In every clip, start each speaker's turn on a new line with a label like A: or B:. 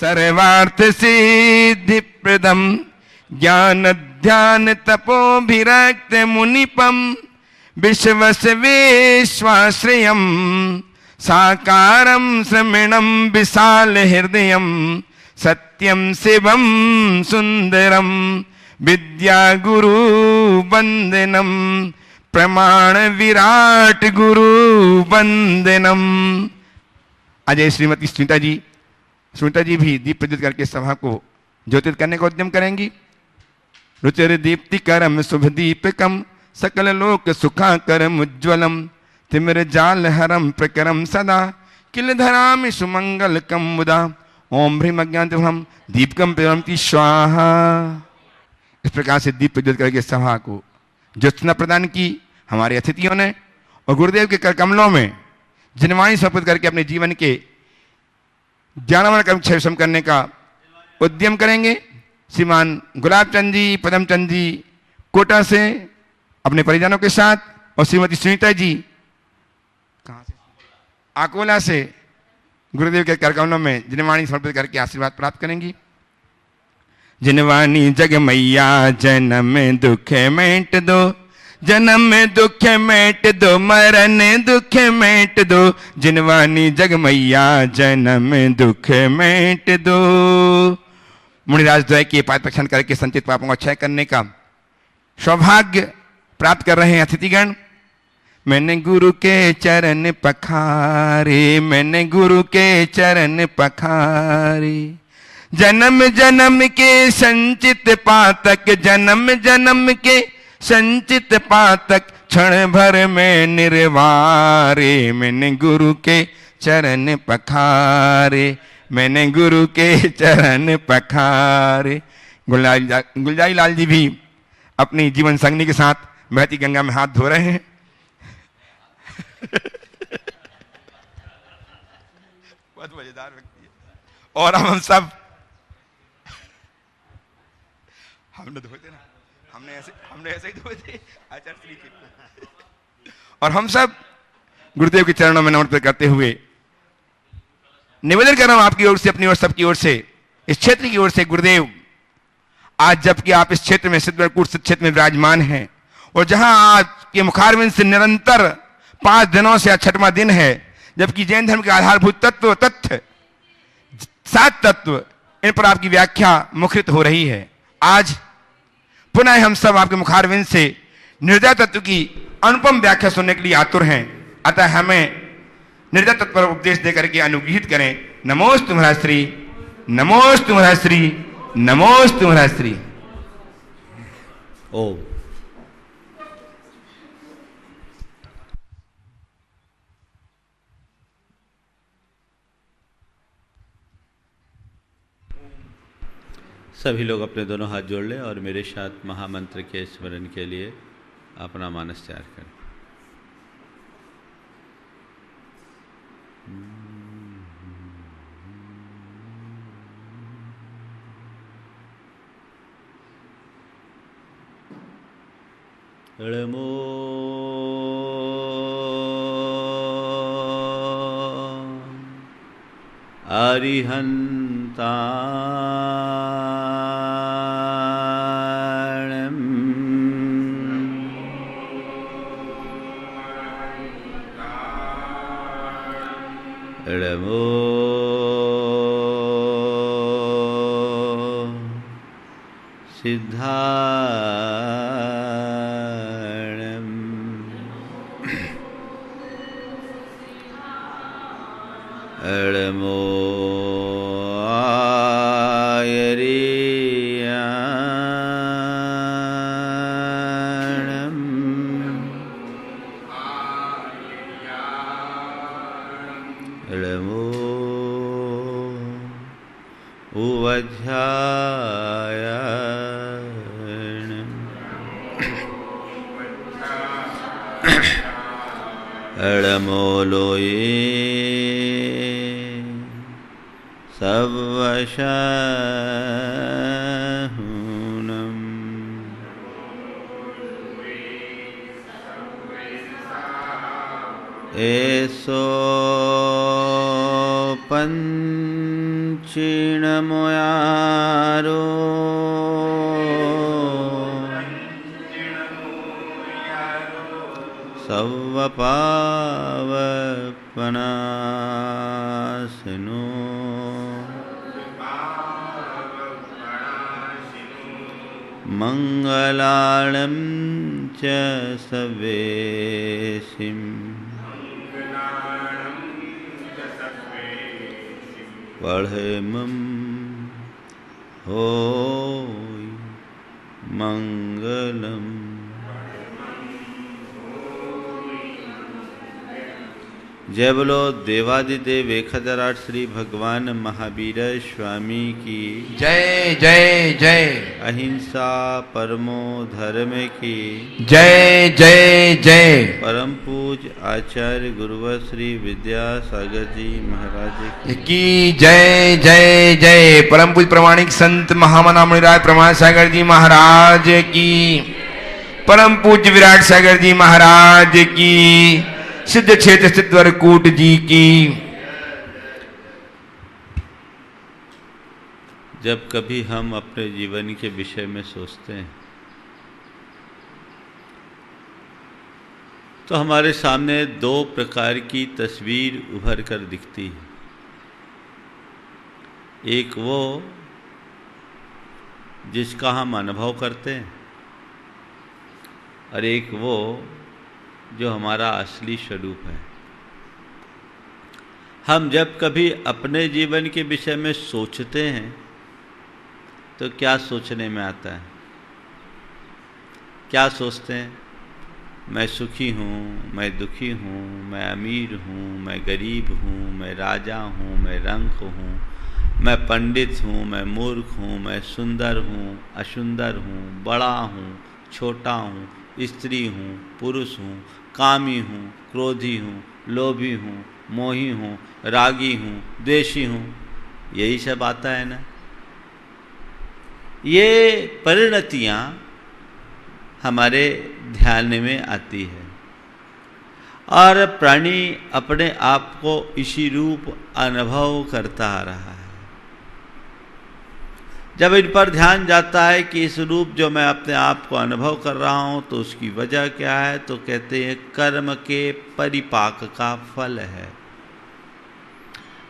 A: सर्वार्थ सिद्धिप्रदम ज्ञान ध्यान तपोभिरक्त मुनिपम विश्वस विश्वाश्रयम साकारम श्रमणम विशाल हृदयम सत्यम शिवम सुंदरम विद्या गुरु वंदनम प्रमाण विराट गुरु वंदनम। अजय श्रीमती सुनीता जी भी दीप प्रज्वलित करके सभा को ज्योतित करने का उद्यम करेंगी। रुचिर दीप्तिकरम शुभ दीपकम सकल लोक सुखाकरम उज्ज्वलम तिमिर जाल हरम प्रकरम सदा किल धरामि सुमंगलकम मुदा ओम ह्रीम अज्ञानतिम दीपकम प्रज्वलन्ति स्वाहा। इस प्रकार से दीप प्रज्वलित करके सभा को ज्योत्सना प्रदान की हमारे अतिथियों ने और गुरुदेव के कर कमलों में जिनवाणी समर्पित करके अपने जीवन के ज्ञानवान कर्म क्षय करने का उद्यम करेंगे। श्रीमान गुलाबचंद जी पदमचंद जी कोटा से अपने परिजनों के साथ और श्रीमती सुनीता जी कहाँ से आकोला से गुरुदेव के कार्यक्रमों में जिनवाणी समर्पित करके आशीर्वाद प्राप्त करेंगी। जिनवाणी जग मैया जन्म में दुख मेट दो जन्म में दुख मेट दो मरण दुख मेट दो जिनवानी जग मैया जन्म में दुख मेट दो। मुनिराज द्वय के पाद प्रक्षण करके संचित पापों का क्षय करने का सौभाग्य प्राप्त कर रहे हैं अतिथिगण। मैंने गुरु के चरण पखारे मैंने गुरु के चरण पखारे जन्म जन्म के संचित पातक जन्म जन्म के संचित पातक क्षण भर में निर्वारे मैंने गुरु के चरण पखारे मैंने गुरु के चरण पखारे। गुलजारी लाल जी भी अपनी जीवन संगनी के साथ बहती गंगा में हाथ धो रहे हैं। बहुत मजेदार व्यक्ति है। और हम सब हमने धोए थे ना हमने ऐसे ही धोए थे आचार्य श्री के। और हम सब गुरुदेव के चरणों में नमस्कार करते हुए निवेदन कर रहा हूं आपकी ओर से अपनी ओर सबकी ओर से इस क्षेत्र की ओर से गुरुदेव आज जबकि आप इस क्षेत्र में सिद्धवरकूट क्षेत्र में विराजमान हैं और जहां आज के मुखारविंद से निरंतर 5 दिनों से 6वां दिन है जबकि जैन धर्म के आधारभूत तत्व तथ्य 7 तत्व इन पर आपकी व्याख्या मुखरित हो रही है। आज पुनः हम सब आपके मुखारविंद से निर्दय तत्व की अनुपम व्याख्या सुनने के लिए आतुर हैं। अतः हमें निर्दय तत्व पर उपदेश देकर के अनुग्रहित करें। नमोस्तु महाश्री नमोस्तु महाश्री नमोस्तु महाश्री।
B: ओम। सभी लोग अपने दोनों हाथ जोड़ लें और मेरे साथ महामंत्र के स्मरण के लिए अपना मानस तैयार करें। ळमो अरिहंता ळमो सिद्धा ळमो ळमो ळमो लोये सवशहूनम एसो पंचीणमुयारो सव्वपावपनाशिनो मंगलालं च सवेशिं पढ़ेमं होय मंगलम्। जय बोलो देवादिदेव 1008 श्री भगवान महावीर स्वामी की
A: जय जय जय।
B: अहिंसा परमो धर्म की
A: जय जय जय।
B: परम पूज आचार्य गुरुवर श्री विद्यासागर जी महाराज
A: की जय जय जय। परम पूज प्रमाणिक संत महामना मुनिराज प्रमाण सागर जी महाराज की। परम पूज्य विराट सागर जी महाराज की। सिद्ध क्षेत्र सिद्धवर कूट जी की।
B: जब कभी हम अपने जीवन के विषय में सोचते हैं तो हमारे सामने दो प्रकार की तस्वीर उभर कर दिखती है। एक वो जिसका हम अनुभव करते हैं और एक वो जो हमारा असली स्वरूप है। हम जब कभी अपने जीवन के विषय में सोचते हैं तो क्या सोचने में आता है? क्या सोचते हैं? मैं सुखी हूँ, मैं दुखी हूँ, मैं अमीर हूँ, मैं गरीब हूँ, मैं राजा हूँ, मैं रंक हूँ, मैं पंडित हूँ, मैं मूर्ख हूँ, मैं सुंदर हूँ, असुंदर हूँ, बड़ा हूँ, छोटा हूँ, स्त्री हूँ, पुरुष हूँ, कामी हूँ, क्रोधी हूँ, लोभी हूँ, मोही हूँ, रागी हूँ, द्वेषी हूँ। यही सब आता है ना। ये परिणतियाँ हमारे ध्यान में आती है और प्राणी अपने आप को इसी रूप अनुभव करता आ रहा है। जब इन पर ध्यान जाता है कि इस रूप जो मैं अपने आप को अनुभव कर रहा हूँ तो उसकी वजह क्या है, तो कहते हैं कर्म के परिपाक का फल है।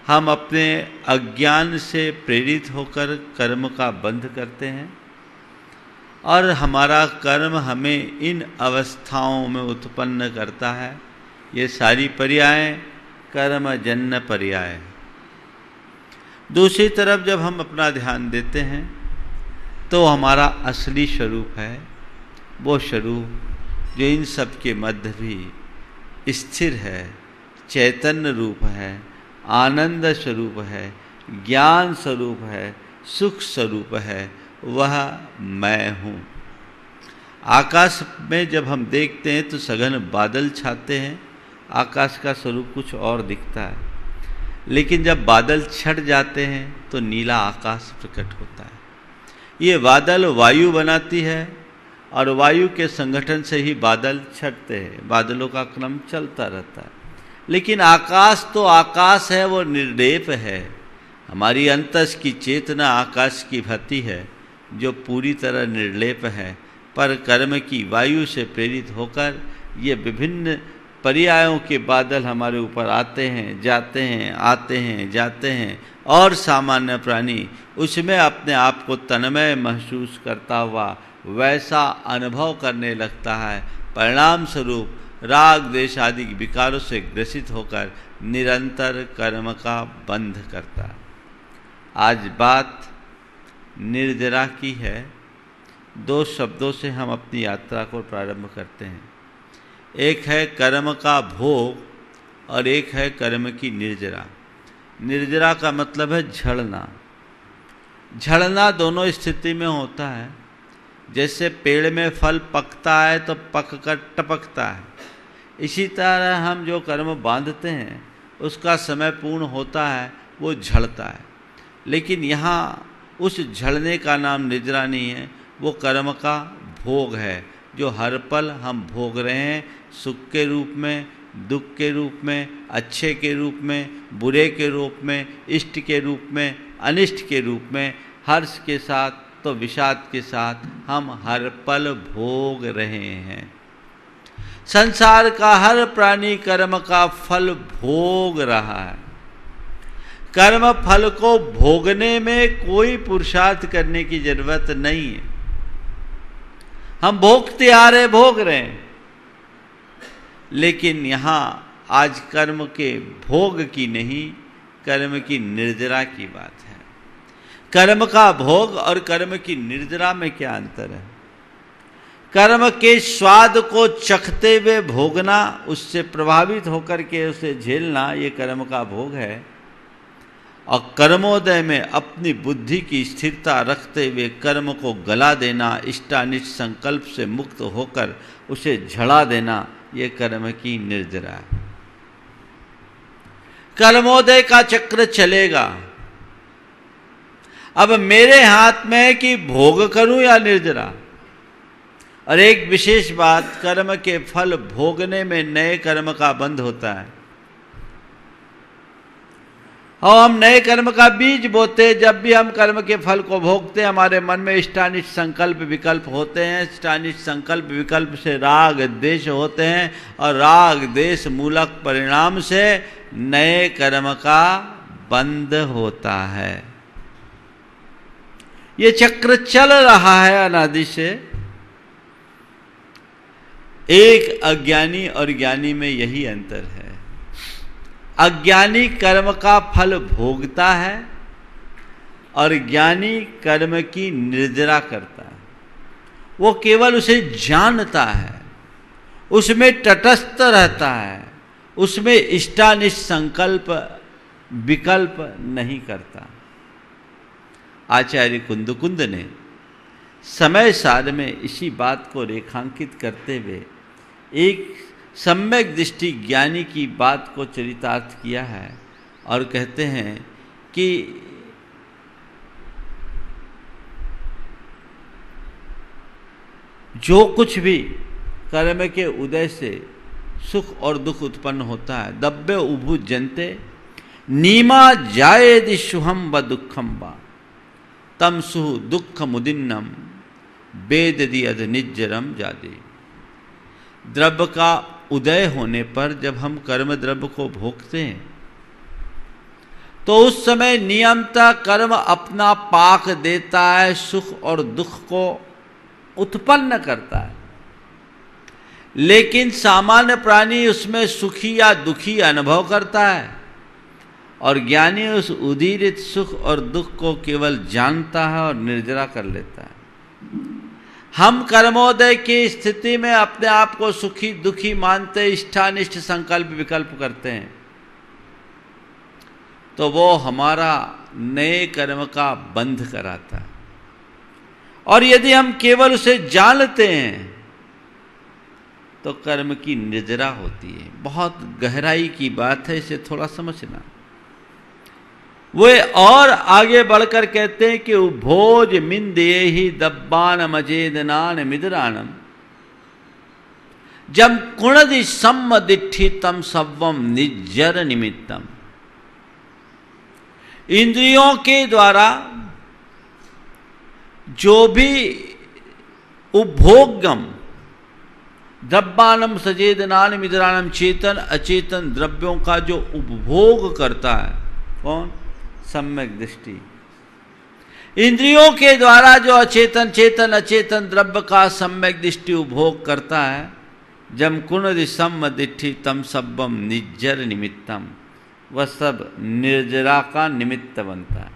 B: हम अपने अज्ञान से प्रेरित होकर कर्म का बंध करते हैं और हमारा कर्म हमें इन अवस्थाओं में उत्पन्न करता है। ये सारी पर्याय कर्मजन्य पर्याय। दूसरी तरफ जब हम अपना ध्यान देते हैं तो हमारा असली स्वरूप है वो स्वरूप जो इन सब के मध्य भी स्थिर है, चैतन्य रूप है, आनंद स्वरूप है, ज्ञान स्वरूप है, सुख स्वरूप है, वह मैं हूँ। आकाश में जब हम देखते हैं तो सघन बादल छाते हैं, आकाश का स्वरूप कुछ और दिखता है, लेकिन जब बादल छट जाते हैं तो नीला आकाश प्रकट होता है। ये बादल वायु बनाती है और वायु के संगठन से ही बादल छटते हैं, बादलों का क्रम चलता रहता है। लेकिन आकाश तो आकाश है, वो निर्लेप है। हमारी अंतस की चेतना आकाश की भांति है जो पूरी तरह निर्लेप है, पर कर्म की वायु से प्रेरित होकर ये विभिन्न पर्यायों के बादल हमारे ऊपर आते हैं, जाते हैं, आते हैं, जाते हैं और सामान्य प्राणी उसमें अपने आप को तन्मय महसूस करता हुआ वैसा अनुभव करने लगता है। परिणाम स्वरूप राग द्वेष आदि विकारों से ग्रसित होकर निरंतर कर्म का बंध करता है। आज बात निर्जरा की है। दो शब्दों से हम अपनी यात्रा को प्रारंभ करते हैं। एक है कर्म का भोग और एक है कर्म की निर्जरा। निर्जरा का मतलब है झड़ना। झड़ना दोनों स्थिति में होता है। जैसे पेड़ में फल पकता है तो पक कर टपकता है, इसी तरह हम जो कर्म बांधते हैं उसका समय पूर्ण होता है, वो झड़ता है। लेकिन यहाँ उस झड़ने का नाम निर्जरा नहीं है, वो कर्म का भोग है जो हर पल हम भोग रहे हैं, सुख के रूप में दुख के रूप में, अच्छे के रूप में, बुरे के रूप में, इष्ट के रूप में, अनिष्ट के रूप में, हर्ष के साथ तो विषाद के साथ हम हर पल भोग रहे हैं। संसार का हर प्राणी कर्म का फल भोग रहा है। कर्म फल को भोगने में कोई पुरुषार्थ करने की जरूरत नहीं है। हम भोगते आ रहे, भोग रहे हैं। लेकिन यहाँ आज कर्म के भोग की नहीं, कर्म की निर्जरा की बात है। कर्म का भोग और कर्म की निर्जरा में क्या अंतर है? कर्म के स्वाद को चखते हुए भोगना, उससे प्रभावित होकर के उसे झेलना, ये कर्म का भोग है। और कर्मोदय में अपनी बुद्धि की स्थिरता रखते हुए कर्म को गला देना, इष्टानिष्ट संकल्प से मुक्त होकर उसे झड़ा देना, ये कर्म की निर्जरा है। कर्मोदय का चक्र चलेगा। अब मेरे हाथ में है कि भोग करूं या निर्जरा। और एक विशेष बात, कर्म के फल भोगने में नए कर्म का बंध होता है। और हम नए कर्म का बीज बोते, जब भी हम कर्म के फल को भोगते हैं हमारे मन में इष्टानिष्ट संकल्प विकल्प होते हैं। इष्टानिष्ट संकल्प विकल्प से राग द्वेष होते हैं और राग द्वेष मूलक परिणाम से नए कर्म का बंध होता है। ये चक्र चल रहा है अनादि से। एक अज्ञानी और ज्ञानी में यही अंतर है। अज्ञानी कर्म का फल भोगता है और ज्ञानी कर्म की निर्जरा करता है। वो केवल उसे जानता है, उसमें तटस्थ रहता है, उसमें इष्टानिष्ट संकल्प विकल्प नहीं करता। आचार्य कुंदकुंद ने समय सार में इसी बात को रेखांकित करते हुए एक सम्यक दृष्टि ज्ञानी की बात को चरितार्थ किया है और कहते हैं कि जो कुछ भी कर्म के उदय से सुख और दुख उत्पन्न होता है, दब्बे उभु जनते नीमा जायेदि शुहम व दुखम वा तम सुह दुख मुदिन्नम वेददि अध निज्जरम जादे। द्रव्य का उदय होने पर जब हम कर्म द्रव्य को भोगते हैं तो उस समय नियमतः कर्म अपना पाक देता है, सुख और दुख को उत्पन्न करता है। लेकिन सामान्य प्राणी उसमें सुखी या दुखी अनुभव करता है और ज्ञानी उस उदीरित सुख और दुख को केवल जानता है और निर्जरा कर लेता है। हम कर्मोदय की स्थिति में अपने आप को सुखी दुखी मानते, इष्टानिष्ट संकल्प विकल्प करते हैं, तो वो हमारा नए कर्म का बंध कराता है। और यदि हम केवल उसे जानते हैं तो कर्म की निर्जरा होती है। बहुत गहराई की बात है, इसे थोड़ा समझना। वे और आगे बढ़कर कहते हैं कि भोज मिंदे ही दब्बान मजेदनान मिदरानम जम कुणदि सम्म दिठितम सव्वम निज्जर निमित्तम। इंद्रियों के द्वारा जो भी उपभोगम द्रव्यानम सचेतनान मिदरानम, चेतन अचेतन द्रव्यों का जो उपभोग करता है कौन? सम्यक दृष्टि। इंद्रियों के द्वारा जो अचेतन चेतन अचेतन द्रव्य का सम्यक दृष्टि उपभोग करता है, जम कुणदि सम्म दिट्ठि तम सब्बम निज्जर निमित्तम, वह सब निर्जरा का निमित्त बनता है।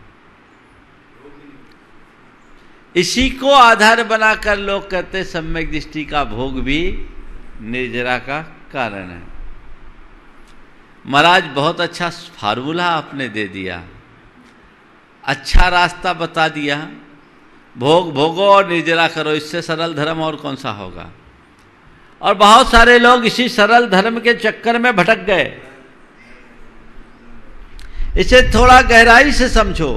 B: इसी को आधार बनाकर लोग कहते हैं सम्यक दृष्टि का भोग भी निर्जरा का कारण है। महाराज बहुत अच्छा फार्मूला आपने दे दिया, अच्छा रास्ता बता दिया। भोग भोगो और निर्जरा करो, इससे सरल धर्म और कौन सा होगा। और बहुत सारे लोग इसी सरल धर्म के चक्कर में भटक गए। इसे थोड़ा गहराई से समझो।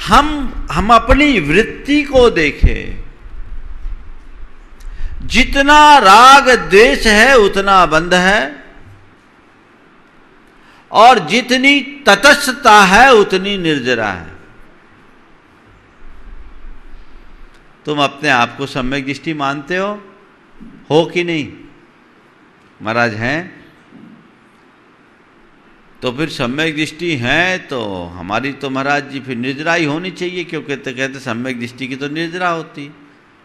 B: हम अपनी वृत्ति को देखें। जितना राग द्वेष है उतना बंध है, और जितनी तटस्थता है उतनी निर्जरा है। तुम अपने आप को सम्यक दृष्टि मानते हो कि नहीं? महाराज हैं तो फिर सम्यक दृष्टि है तो हमारी तो महाराज जी फिर निर्जरा ही होनी चाहिए, क्योंकि तो कहते सम्यक दृष्टि की तो निर्जरा होती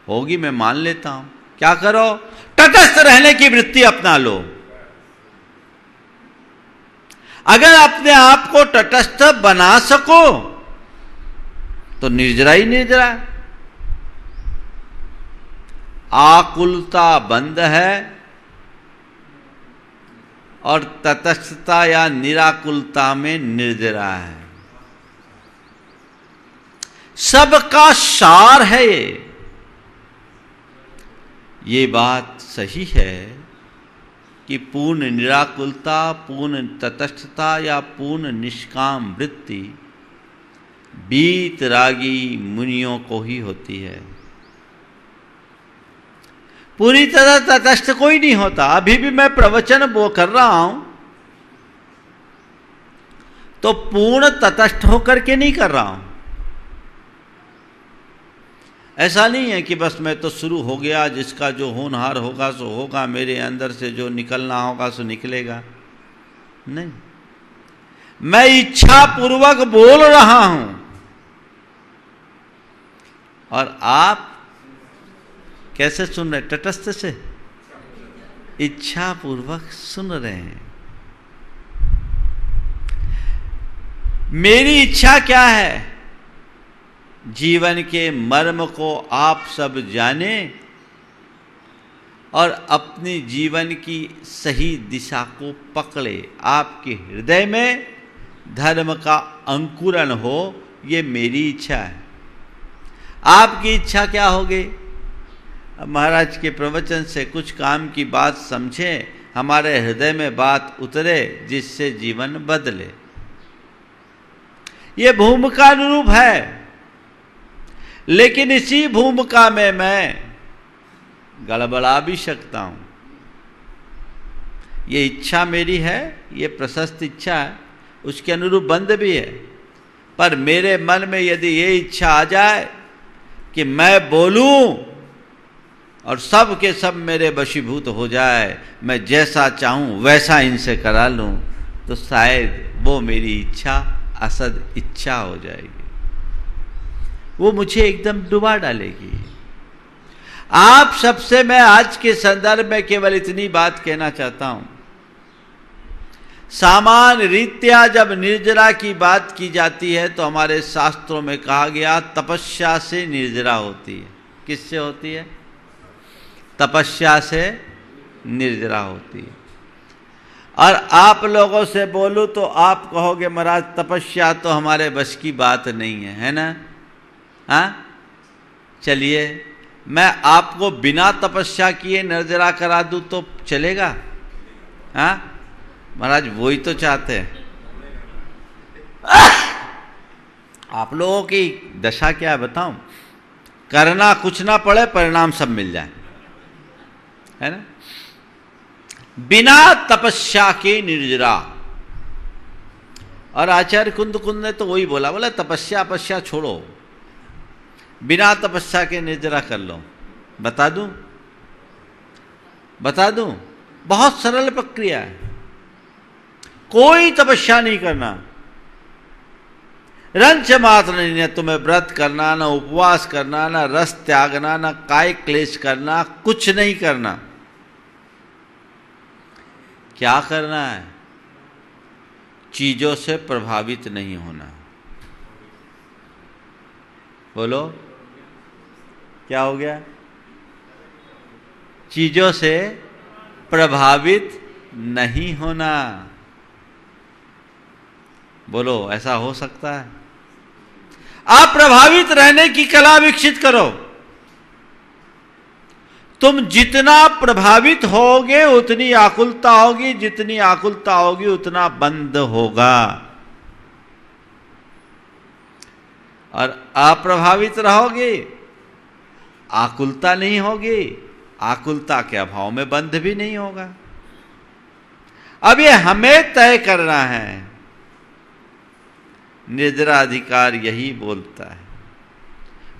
B: होगी, मैं मान लेता हूं। क्या करो? तटस्थ रहने की वृत्ति अपना लो। अगर अपने आप को तटस्थ बना सको तो निर्जरा ही निर्जरा है। आकुलता बंद है और तटस्थता या निराकुलता में निर्जरा है। सबका सार है ये बात सही है कि पूर्ण निराकुलता, पूर्ण तटस्थता या पूर्ण निष्काम वृत्ति वीतरागी मुनियों को ही होती है। पूरी तरह तटस्थ कोई नहीं होता। अभी भी मैं प्रवचन वो कर रहा हूं तो पूर्ण तटस्थ होकर के नहीं कर रहा हूं। ऐसा नहीं है कि बस मैं तो शुरू हो गया, जिसका जो होनहार होगा सो होगा, मेरे अंदर से जो निकलना होगा सो निकलेगा। नहीं, मैं इच्छा पूर्वक बोल रहा हूं और आप कैसे सुन रहे? तटस्थ से, इच्छा पूर्वक सुन रहे हैं। मेरी इच्छा क्या है? जीवन के मर्म को आप सब जाने और अपनी जीवन की सही दिशा को पकड़े। आपके हृदय में धर्म का अंकुरण हो, ये मेरी इच्छा है। आपकी इच्छा क्या होगी? महाराज के प्रवचन से कुछ काम की बात समझें, हमारे हृदय में बात उतरे, जिससे जीवन बदले। ये भूमिका अनुरूप है, लेकिन इसी भूमिका में मैं गड़बड़ा भी सकता हूं। ये इच्छा मेरी है, ये प्रशस्त इच्छा है, उसके अनुरूप बंध भी है। पर मेरे मन में यदि ये इच्छा आ जाए कि मैं बोलूं और सब के सब मेरे वशीभूत हो जाए, मैं जैसा चाहूं वैसा इनसे करा लूं, तो शायद वो मेरी इच्छा असद इच्छा हो जाएगी। वो मुझे एकदम डुबा डालेगी। आप सबसे मैं आज के संदर्भ में केवल इतनी बात कहना चाहता हूं। सामान्य रीत्या जब निर्जरा की बात की जाती है तो हमारे शास्त्रों में कहा गया तपस्या से निर्जरा होती है। किससे होती है? तपस्या से निर्जरा होती है। और आप लोगों से बोलूं तो आप कहोगे महाराज तपस्या तो हमारे बस की बात नहीं है ना? हाँ, चलिए मैं आपको बिना तपस्या किए निर्जरा करा दूं तो चलेगा? हाँ महाराज, वही तो चाहते हैं। आप लोगों की दशा क्या है बताऊं? करना कुछ ना पड़े, परिणाम सब मिल जाए, है ना? बिना तपस्या के निर्जरा। और आचार्य कुंद ने तो वही बोला, बोला तपस्या छोड़ो, बिना तपस्या के निर्जरा कर लो। बता दूं, बहुत सरल प्रक्रिया है। कोई तपस्या नहीं करना, रंच मात्र नहीं, न तुम्हें व्रत करना, न उपवास करना, न रस त्यागना, न काय क्लेश करना, कुछ नहीं करना। क्या करना है? चीजों से प्रभावित नहीं होना। बोलो क्या हो गया? चीजों से प्रभावित नहीं होना। बोलो ऐसा हो सकता है? आप प्रभावित रहने की कला विकसित करो। तुम जितना प्रभावित होगे उतनी आकुलता होगी, जितनी आकुलता होगी उतना बंध होगा। और अप्रभावित रहोगे, आकुलता नहीं होगी, आकुलता के अभाव में बंध भी नहीं होगा। अब ये हमें तय करना है। निद्राधिकार यही बोलता है,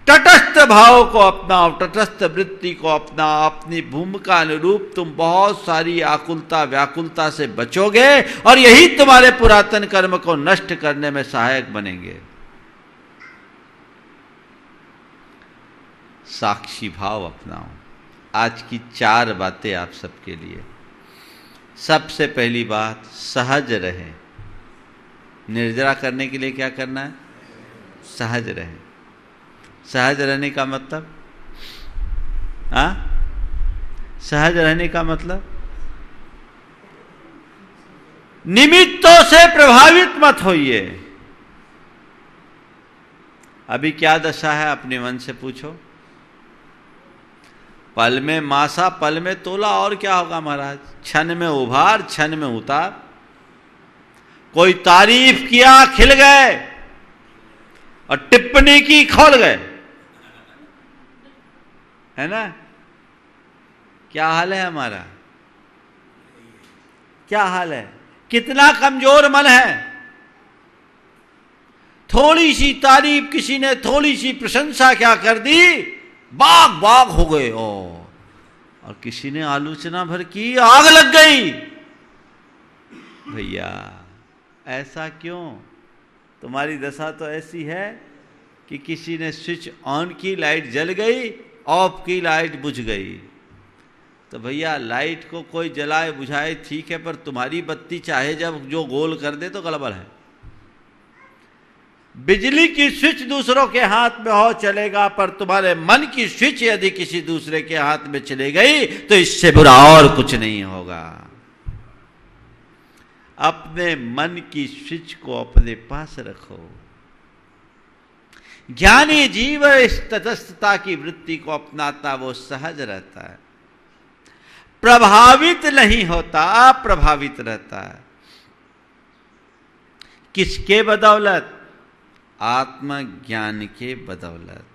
B: तटस्थ भाव को अपनाओ, तटस्थ वृत्ति को अपनाओ। अपनी भूमिका अनुरूप तुम बहुत सारी आकुलता व्याकुलता से बचोगे और यही तुम्हारे पुरातन कर्म को नष्ट करने में सहायक बनेंगे। साक्षी भाव अपनाओ। आज की 4 बातें आप सबके लिए। सबसे पहली बात, सहज रहे। निर्जरा करने के लिए क्या करना है? सहज रहे। सहज रहने का मतलब, सहज रहने का मतलब निमित्तों से प्रभावित मत होइए। अभी क्या दशा है अपने मन से पूछो। पल में मासा पल में तोला, और क्या होगा महाराज? क्षण में उभार क्षण में उतार। कोई तारीफ किया खिल गए और टिप्पणी की खोल गए, है ना? क्या हाल है हमारा? क्या हाल है? कितना कमजोर मन है। थोड़ी सी तारीफ किसी ने, थोड़ी सी प्रशंसा क्या कर दी, बाग बाग हो गए। और किसी ने आलोचना भर की, आग लग गई। भैया ऐसा क्यों? तुम्हारी दशा तो ऐसी है कि किसी ने स्विच ऑन की, लाइट जल गई, ऑफ की, लाइट बुझ गई। तो भैया लाइट को कोई जलाए बुझाए ठीक है, पर तुम्हारी बत्ती चाहे जब जो गोल कर दे तो गड़बड़ है। बिजली की स्विच दूसरों के हाथ में हो चलेगा, पर तुम्हारे मन की स्विच यदि किसी दूसरे के हाथ में चली गई तो इससे बुरा और कुछ नहीं होगा। अपने मन की स्विच को अपने पास रखो। ज्ञानी जीव इस तटस्थता की वृत्ति को अपनाता, वो सहज रहता है, प्रभावित नहीं होता, अप्रभावित रहता है। किसके बदौलत? आत्मज्ञान के बदौलत।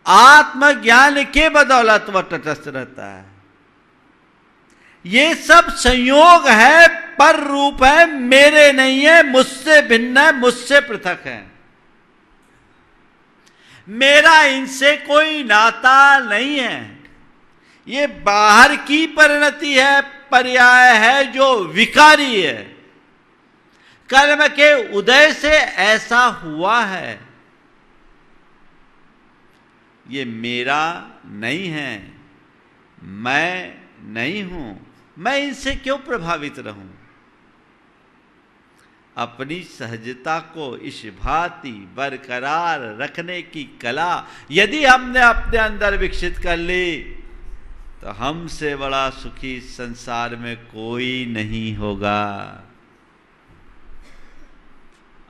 B: आत्मज्ञान के बदौलत वह तटस्थ रहता है। ये सब संयोग है, पर रूप है, मेरे नहीं है, मुझसे भिन्न है, मुझसे पृथक है। मेरा इनसे कोई नाता नहीं है। ये बाहर की परिणति है, पर्याय है जो विकारी है। कर्म के उदय से ऐसा हुआ है। ये मेरा नहीं है, मैं नहीं हूं। मैं इनसे क्यों प्रभावित रहूं? अपनी सहजता को इस भांति बरकरार रखने की कला यदि हमने अपने अंदर विकसित कर ली, तो हमसे बड़ा सुखी संसार में कोई नहीं होगा।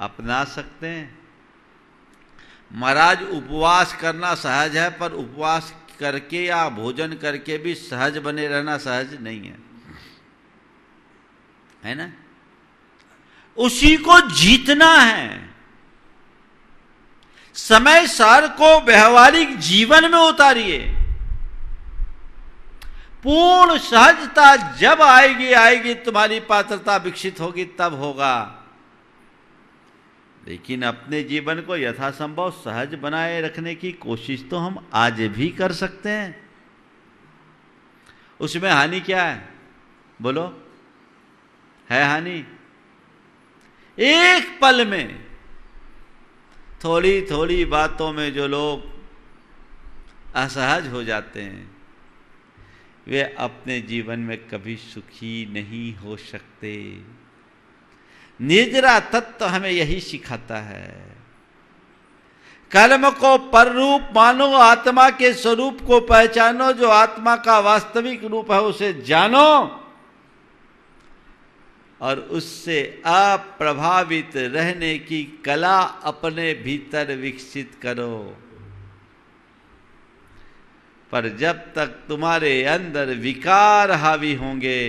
B: अपना सकते हैं महाराज। उपवास करना सहज है, पर उपवास करके या भोजन करके भी सहज बने रहना सहज नहीं है, है ना? उसी को जीतना है। समय सार को व्यवहारिक जीवन में उतारिए। पूर्ण सहजता जब आएगी तुम्हारी पात्रता विकसित होगी, तब होगा। लेकिन अपने जीवन को यथासंभव सहज बनाए रखने की कोशिश तो हम आज भी कर सकते हैं। उसमें हानि क्या है? बोलो, है हानि? एक पल में थोड़ी थोड़ी बातों में जो लोग असहज हो जाते हैं, वे अपने जीवन में कभी सुखी नहीं हो सकते। निजरा तत्व हमें यही सिखाता है। कर्म को पर रूप मानो, आत्मा के स्वरूप को पहचानो। जो आत्मा का वास्तविक रूप है उसे जानो और उससे अप्रभावित रहने की कला अपने भीतर विकसित करो। पर जब तक तुम्हारे अंदर विकार हावी होंगे,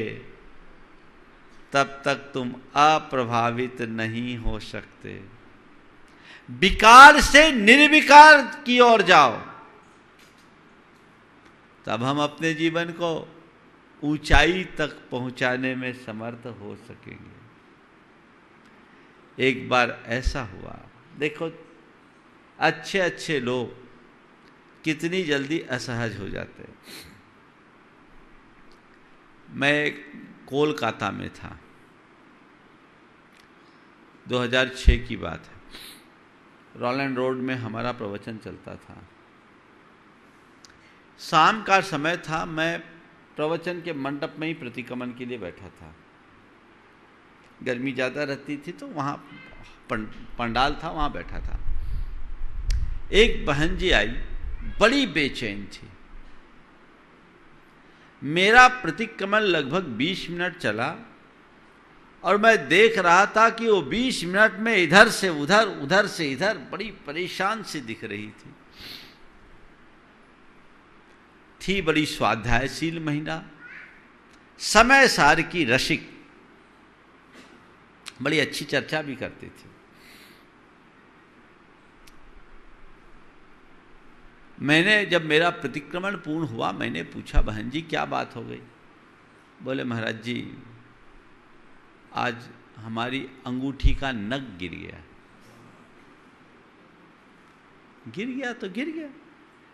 B: तब तक तुम अप्रभावित नहीं हो सकते। विकार से निर्विकार की ओर जाओ। तब हम अपने जीवन को ऊंचाई तक पहुंचाने में समर्थ हो सकेंगे। एक बार ऐसा हुआ, देखो अच्छे अच्छे लोग कितनी जल्दी असहज हो जाते हैं। मैं कोलकाता में था, 2006 की बात है। रॉलैंड रोड में हमारा प्रवचन चलता था। शाम का समय था, मैं प्रवचन के मंडप में ही प्रतिक्रमण के लिए बैठा था। गर्मी ज़्यादा रहती थी तो वहाँ पंडाल था, वहाँ बैठा था। एक बहन जी आई, बड़ी बेचैन थी। मेरा प्रतिक्रमण लगभग 20 मिनट चला और मैं देख रहा था कि वो 20 मिनट में इधर से उधर, उधर से इधर बड़ी परेशान सी दिख रही थी बड़ी स्वाध्यायशील महिला, समय सार की रसिक, बड़ी अच्छी चर्चा भी करती थी। मैंने, जब मेरा प्रतिक्रमण पूर्ण हुआ, मैंने पूछा, बहन जी क्या बात हो गई? बोले महाराज जी आज हमारी अंगूठी का नग गिर गया। गिर गया तो गिर गया,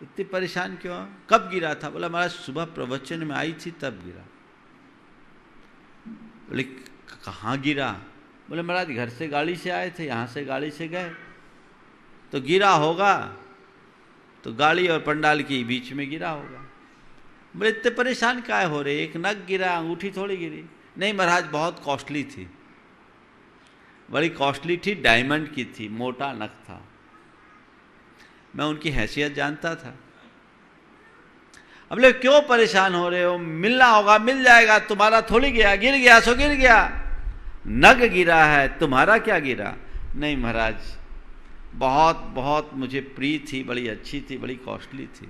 B: इतने परेशान क्यों? कब गिरा था? बोला महाराज सुबह प्रवचन में आई थी तब गिरा। बोले कहाँ गिरा? बोले महाराज घर से गाड़ी से आए थे, यहाँ से गाड़ी से गए तो गिरा होगा, तो गाड़ी और पंडाल के बीच में गिरा होगा। बोले इतने परेशान काहे हो रहे? एक नग गिरा, अंगूठी थोड़ी गिरी। नहीं महाराज बहुत कॉस्टली थी, बड़ी कॉस्टली थी, डायमंड की थी, मोटा नग था। मैं उनकी हैसियत जानता था। अब बोले क्यों परेशान हो रहे हो? मिलना होगा, मिल जाएगा, तुम्हारा थोड़ी गया, गिर गया सो गिर गया, नग गिरा है, तुम्हारा क्या गिरा? नहीं महाराज बहुत बहुत मुझे प्रिय थी, बड़ी अच्छी थी, बड़ी कॉस्टली थी।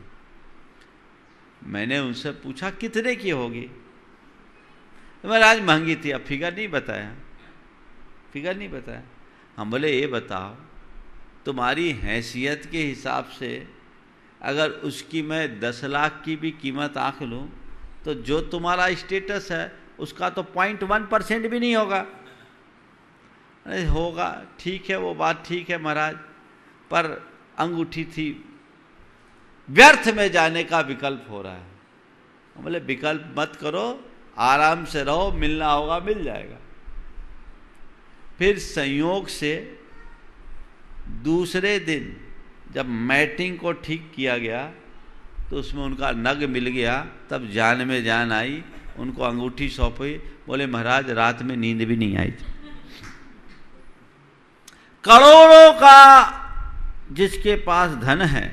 B: मैंने उनसे पूछा कितने की होगी? तो महाराज महंगी थी। अब फिगर नहीं बताया, फिगर नहीं बताया। हम बोले ये बताओ तुम्हारी हैसियत के हिसाब से अगर उसकी मैं 10 लाख की भी कीमत आंक लूँ तो जो तुम्हारा स्टेटस है उसका तो 0.1% भी नहीं होगा। अरे होगा, ठीक है, वो बात ठीक है महाराज, पर अंगूठी थी, व्यर्थ में जाने का विकल्प हो रहा है। बोले विकल्प मत करो, आराम से रहो, मिलना होगा मिल जाएगा। फिर संयोग से दूसरे दिन जब मैटिंग को ठीक किया गया तो उसमें उनका नग मिल गया। तब जान में जान आई, उनको अंगूठी सौंपी। बोले महाराज रात में नींद भी नहीं आई थी। करोड़ों का जिसके पास धन है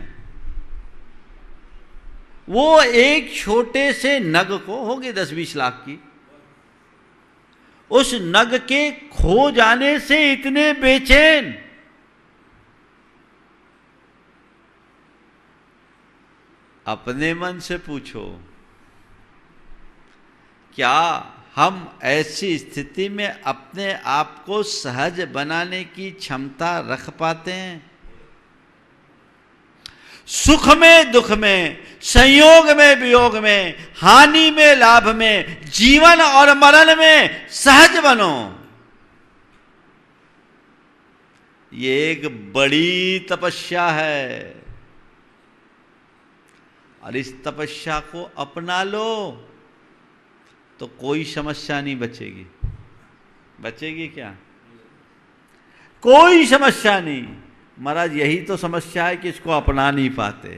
B: वो एक छोटे से नग को, होगी 10-20 लाख की, उस नग के खो जाने से इतने बेचैन। अपने मन से पूछो, क्या हम ऐसी स्थिति में अपने आप को सहज बनाने की क्षमता रख पाते हैं? सुख में दुख में, संयोग में वियोग में, हानि में लाभ में, जीवन और मरण में सहज बनो। ये एक बड़ी तपस्या है और इस तपस्या को अपना लो तो कोई समस्या नहीं बचेगी। बचेगी क्या? कोई समस्या नहीं। महाराज यही तो समस्या है कि इसको अपना नहीं पाते।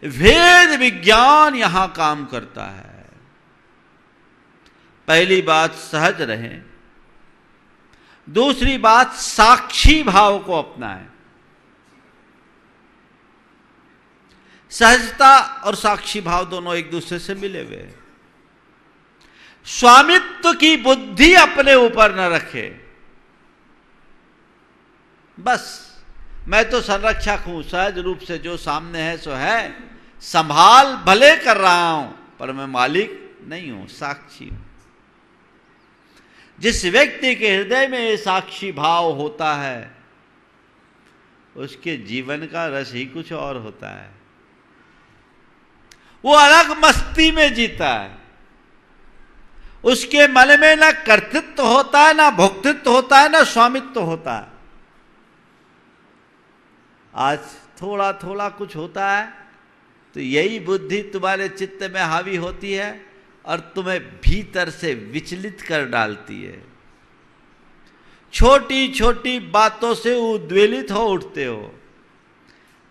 B: वेद विज्ञान यहां काम करता है। पहली बात सहज रहें, दूसरी बात साक्षी भाव को अपनाएं। सहजता और साक्षी भाव दोनों एक दूसरे से मिले हुए। स्वामित्व की बुद्धि अपने ऊपर न रखे। बस मैं तो संरक्षक हूं, सहज रूप से जो सामने है सो है, संभाल भले कर रहा हूं पर मैं मालिक नहीं हूं, साक्षी हूं। जिस व्यक्ति के हृदय में ये साक्षी भाव होता है उसके जीवन का रस ही कुछ और होता है। वो अलग मस्ती में जीता है। उसके मन में ना कर्तृत्व होता है, ना भोक्तृत्व होता है, ना स्वामित्व होता है। आज थोड़ा थोड़ा कुछ होता है तो यही बुद्धि तुम्हारे चित्त में हावी होती है और तुम्हें भीतर से विचलित कर डालती है। छोटी छोटी बातों से उद्वेलित हो उठते हो।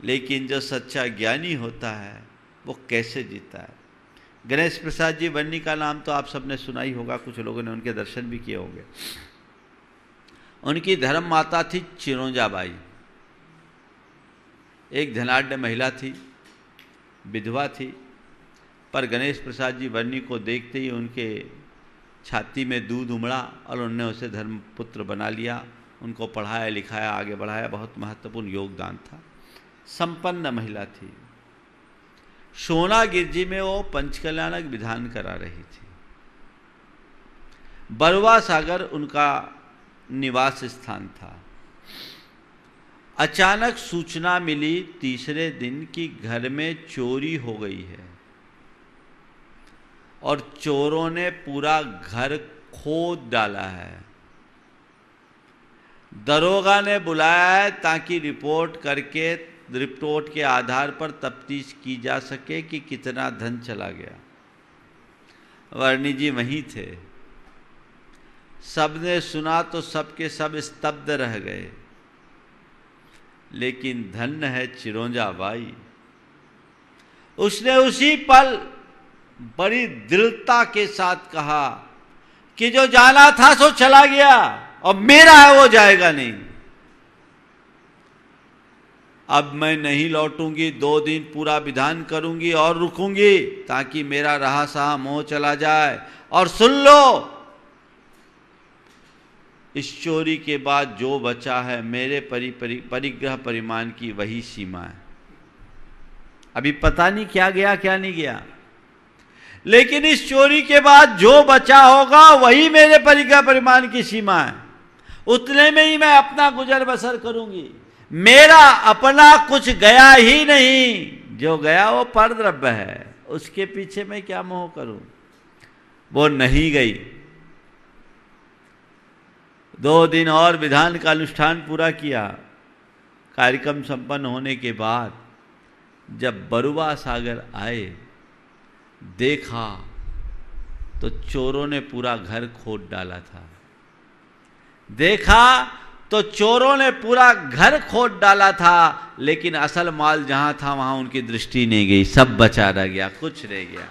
B: लेकिन जो सच्चा ज्ञानी होता है वो कैसे जीता है? गणेश प्रसाद जी बन्नी का नाम तो आप सबने सुना ही होगा, कुछ लोगों ने उनके दर्शन भी किए होंगे। उनकी धर्म माता थी चिरोंजाबाई। एक धनाढ्य महिला थी, विधवा थी, पर गणेश प्रसाद जी बन्नी को देखते ही उनके छाती में दूध उमड़ा और उन्होंने उसे धर्मपुत्र बना लिया। उनको पढ़ाया लिखाया, आगे बढ़ाया। बहुत महत्वपूर्ण योगदान था। संपन्न महिला थी। सोनागिरजी में वो पंचकल्याणक विधान करा रही थी। बरुआ सागर उनका निवास स्थान था। अचानक सूचना मिली तीसरे दिन कि घर में चोरी हो गई है और चोरों ने पूरा घर खोद डाला है। दरोगा ने बुलाया है ताकि रिपोर्ट के आधार पर तफ्तीश की जा सके कि कितना धन चला गया। वर्णी जी वहीं थे। सबने सुना तो सबके सब स्तब्ध रह गए। लेकिन धन्य है चिरोंजाबाई, उसने उसी पल बड़ी दृढ़ता के साथ कहा कि जो जाना था सो चला गया और मेरा है वो जाएगा नहीं। अब मैं नहीं लौटूंगी, 2 दिन पूरा विधान करूंगी और रुकूंगी ताकि मेरा रहा सहा मोह चला जाए। और सुन लो, इस चोरी के बाद जो बचा है मेरे परिग्रह परिमाण की वही सीमा है। अभी पता नहीं क्या गया क्या नहीं गया, लेकिन इस चोरी के बाद जो बचा होगा वही मेरे परिग्रह परिमाण की सीमा है। उतने में ही मैं अपना गुजर बसर करूंगी। मेरा अपना कुछ गया ही नहीं, जो गया वो परद्रव्य है, उसके पीछे मैं क्या मोह करूं। वो नहीं गई। 2 दिन और विधान का अनुष्ठान पूरा किया। कार्यक्रम संपन्न होने के बाद जब बरुआ सागर आए, देखा तो चोरों ने पूरा घर खोद डाला था। देखा तो चोरों ने पूरा घर खोद डाला था, लेकिन असल माल जहां था वहां उनकी दृष्टि नहीं गई। सब बचा रह गया, कुछ रह गया।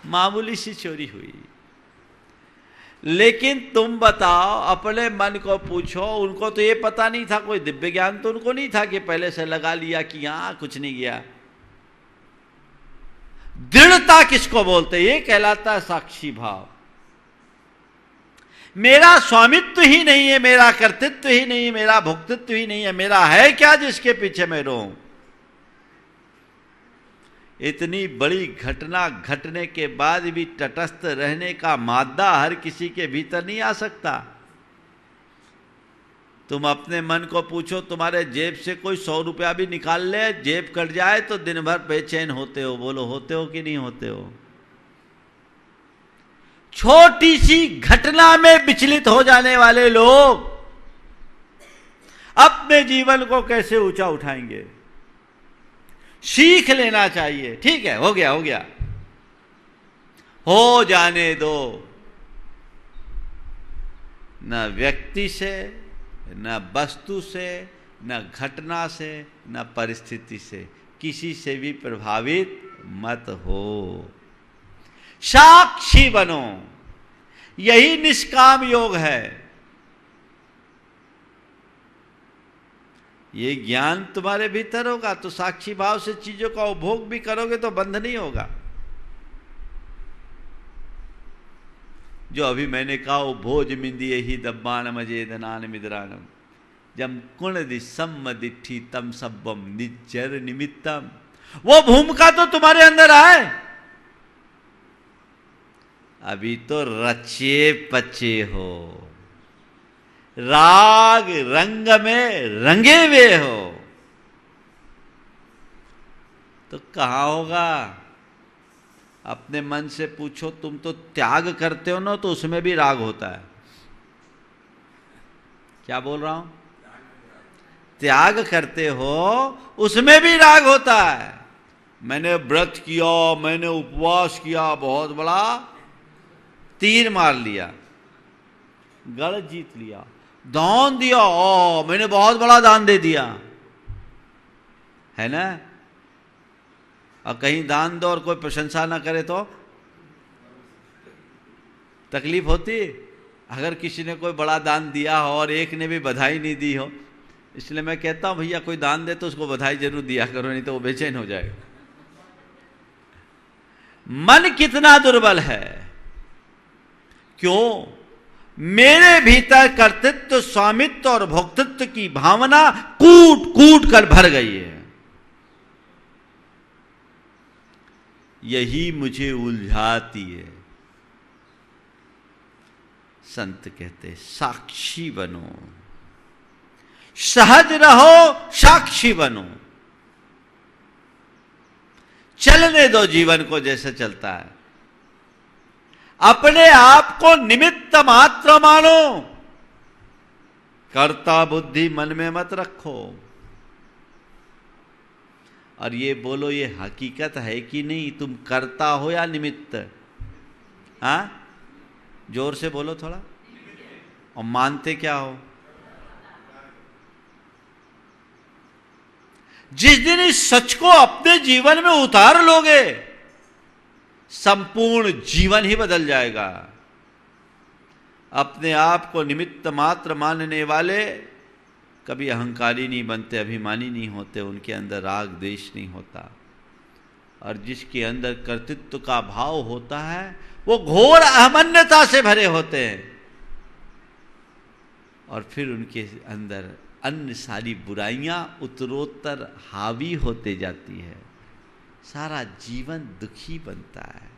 B: मामूली सी चोरी हुई। लेकिन तुम बताओ, अपने मन को पूछो। उनको तो ये पता नहीं था, कोई दिव्य ज्ञान तो उनको नहीं था कि पहले से लगा लिया कि यहां कुछ नहीं गया। दृढ़ता किसको बोलते? ये कहलाता है साक्षी भाव। मेरा स्वामित्व ही नहीं है, मेरा कर्तृत्व ही नहीं है, मेरा भोक्तृत्व ही नहीं है। मेरा है क्या जिसके पीछे मैं रहूं? इतनी बड़ी घटना घटने के बाद भी तटस्थ रहने का मादा हर किसी के भीतर नहीं आ सकता। तुम अपने मन को पूछो, तुम्हारे जेब से कोई 100 रुपया भी निकाल ले, जेब कट जाए तो दिन भर बेचैन होते हो। बोलो, होते हो कि नहीं होते हो? छोटी सी घटना में विचलित हो जाने वाले लोग अपने जीवन को कैसे ऊंचा उठाएंगे? सीख लेना चाहिए। ठीक है, हो गया हो गया, हो जाने दो। न व्यक्ति से, न वस्तु से, न घटना से, न परिस्थिति से, किसी से भी प्रभावित मत हो। साक्षी बनो। यही निष्काम योग है। ये ज्ञान तुम्हारे भीतर होगा तो साक्षी भाव से चीजों का उपभोग भी करोगे तो बंध नहीं होगा। जो अभी मैंने कहा, उपभोज मिंदिये ही दब्बान मजेदनान मिद्रानम जम कुण दिशम दिठी तम सब्बम निजर निमित्तम। वो भूमिका तो तुम्हारे अंदर आए। अभी तो रचे पचे हो, राग रंग में रंगे हुए हो, तो कहां होगा? अपने मन से पूछो, तुम तो त्याग करते हो ना, तो उसमें भी राग होता है। क्या बोल रहा हूं? त्याग करते हो उसमें भी राग होता है। मैंने व्रत किया, मैंने उपवास किया, बहुत बड़ा तीर मार लिया, गढ़ जीत लिया, दान दिया, ओ मैंने बहुत बड़ा दान दे दिया, है ना। और कहीं दान दो और कोई प्रशंसा ना करे तो तकलीफ होती। अगर किसी ने कोई बड़ा दान दिया हो और एक ने भी बधाई नहीं दी हो, इसलिए मैं कहता हूं भैया कोई दान दे तो उसको बधाई जरूर दिया करो, नहीं तो वो बेचैन हो जाएगा। मन कितना दुर्बल है, क्यों? मेरे भीतर कर्तृत्व, स्वामित्व और भोक्तृत्व की भावना कूट कूट कर भर गई है। यही मुझे उलझाती है। संत कहते साक्षी बनो, सहज रहो, साक्षी बनो, चलने दो जीवन को जैसे चलता है। अपने आप को निमित्त मात्र मानो, कर्ता बुद्धि मन में मत रखो। और ये बोलो, ये हकीकत है कि नहीं, तुम कर्ता हो या निमित्त? हाँ, जोर से बोलो थोड़ा। और मानते क्या हो? जिस दिन इस सच को अपने जीवन में उतार लोगे, संपूर्ण जीवन ही बदल जाएगा। अपने आप को निमित्त मात्र मानने वाले कभी अहंकारी नहीं बनते, अभिमानी नहीं होते, उनके अंदर राग द्वेष नहीं होता। और जिसके अंदर कर्तृत्व का भाव होता है वो घोर अहमन्यता से भरे होते हैं, और फिर उनके अंदर अन्य सारी बुराइयां उत्तरोत्तर हावी होते जाती है, सारा जीवन दुखी बनता है।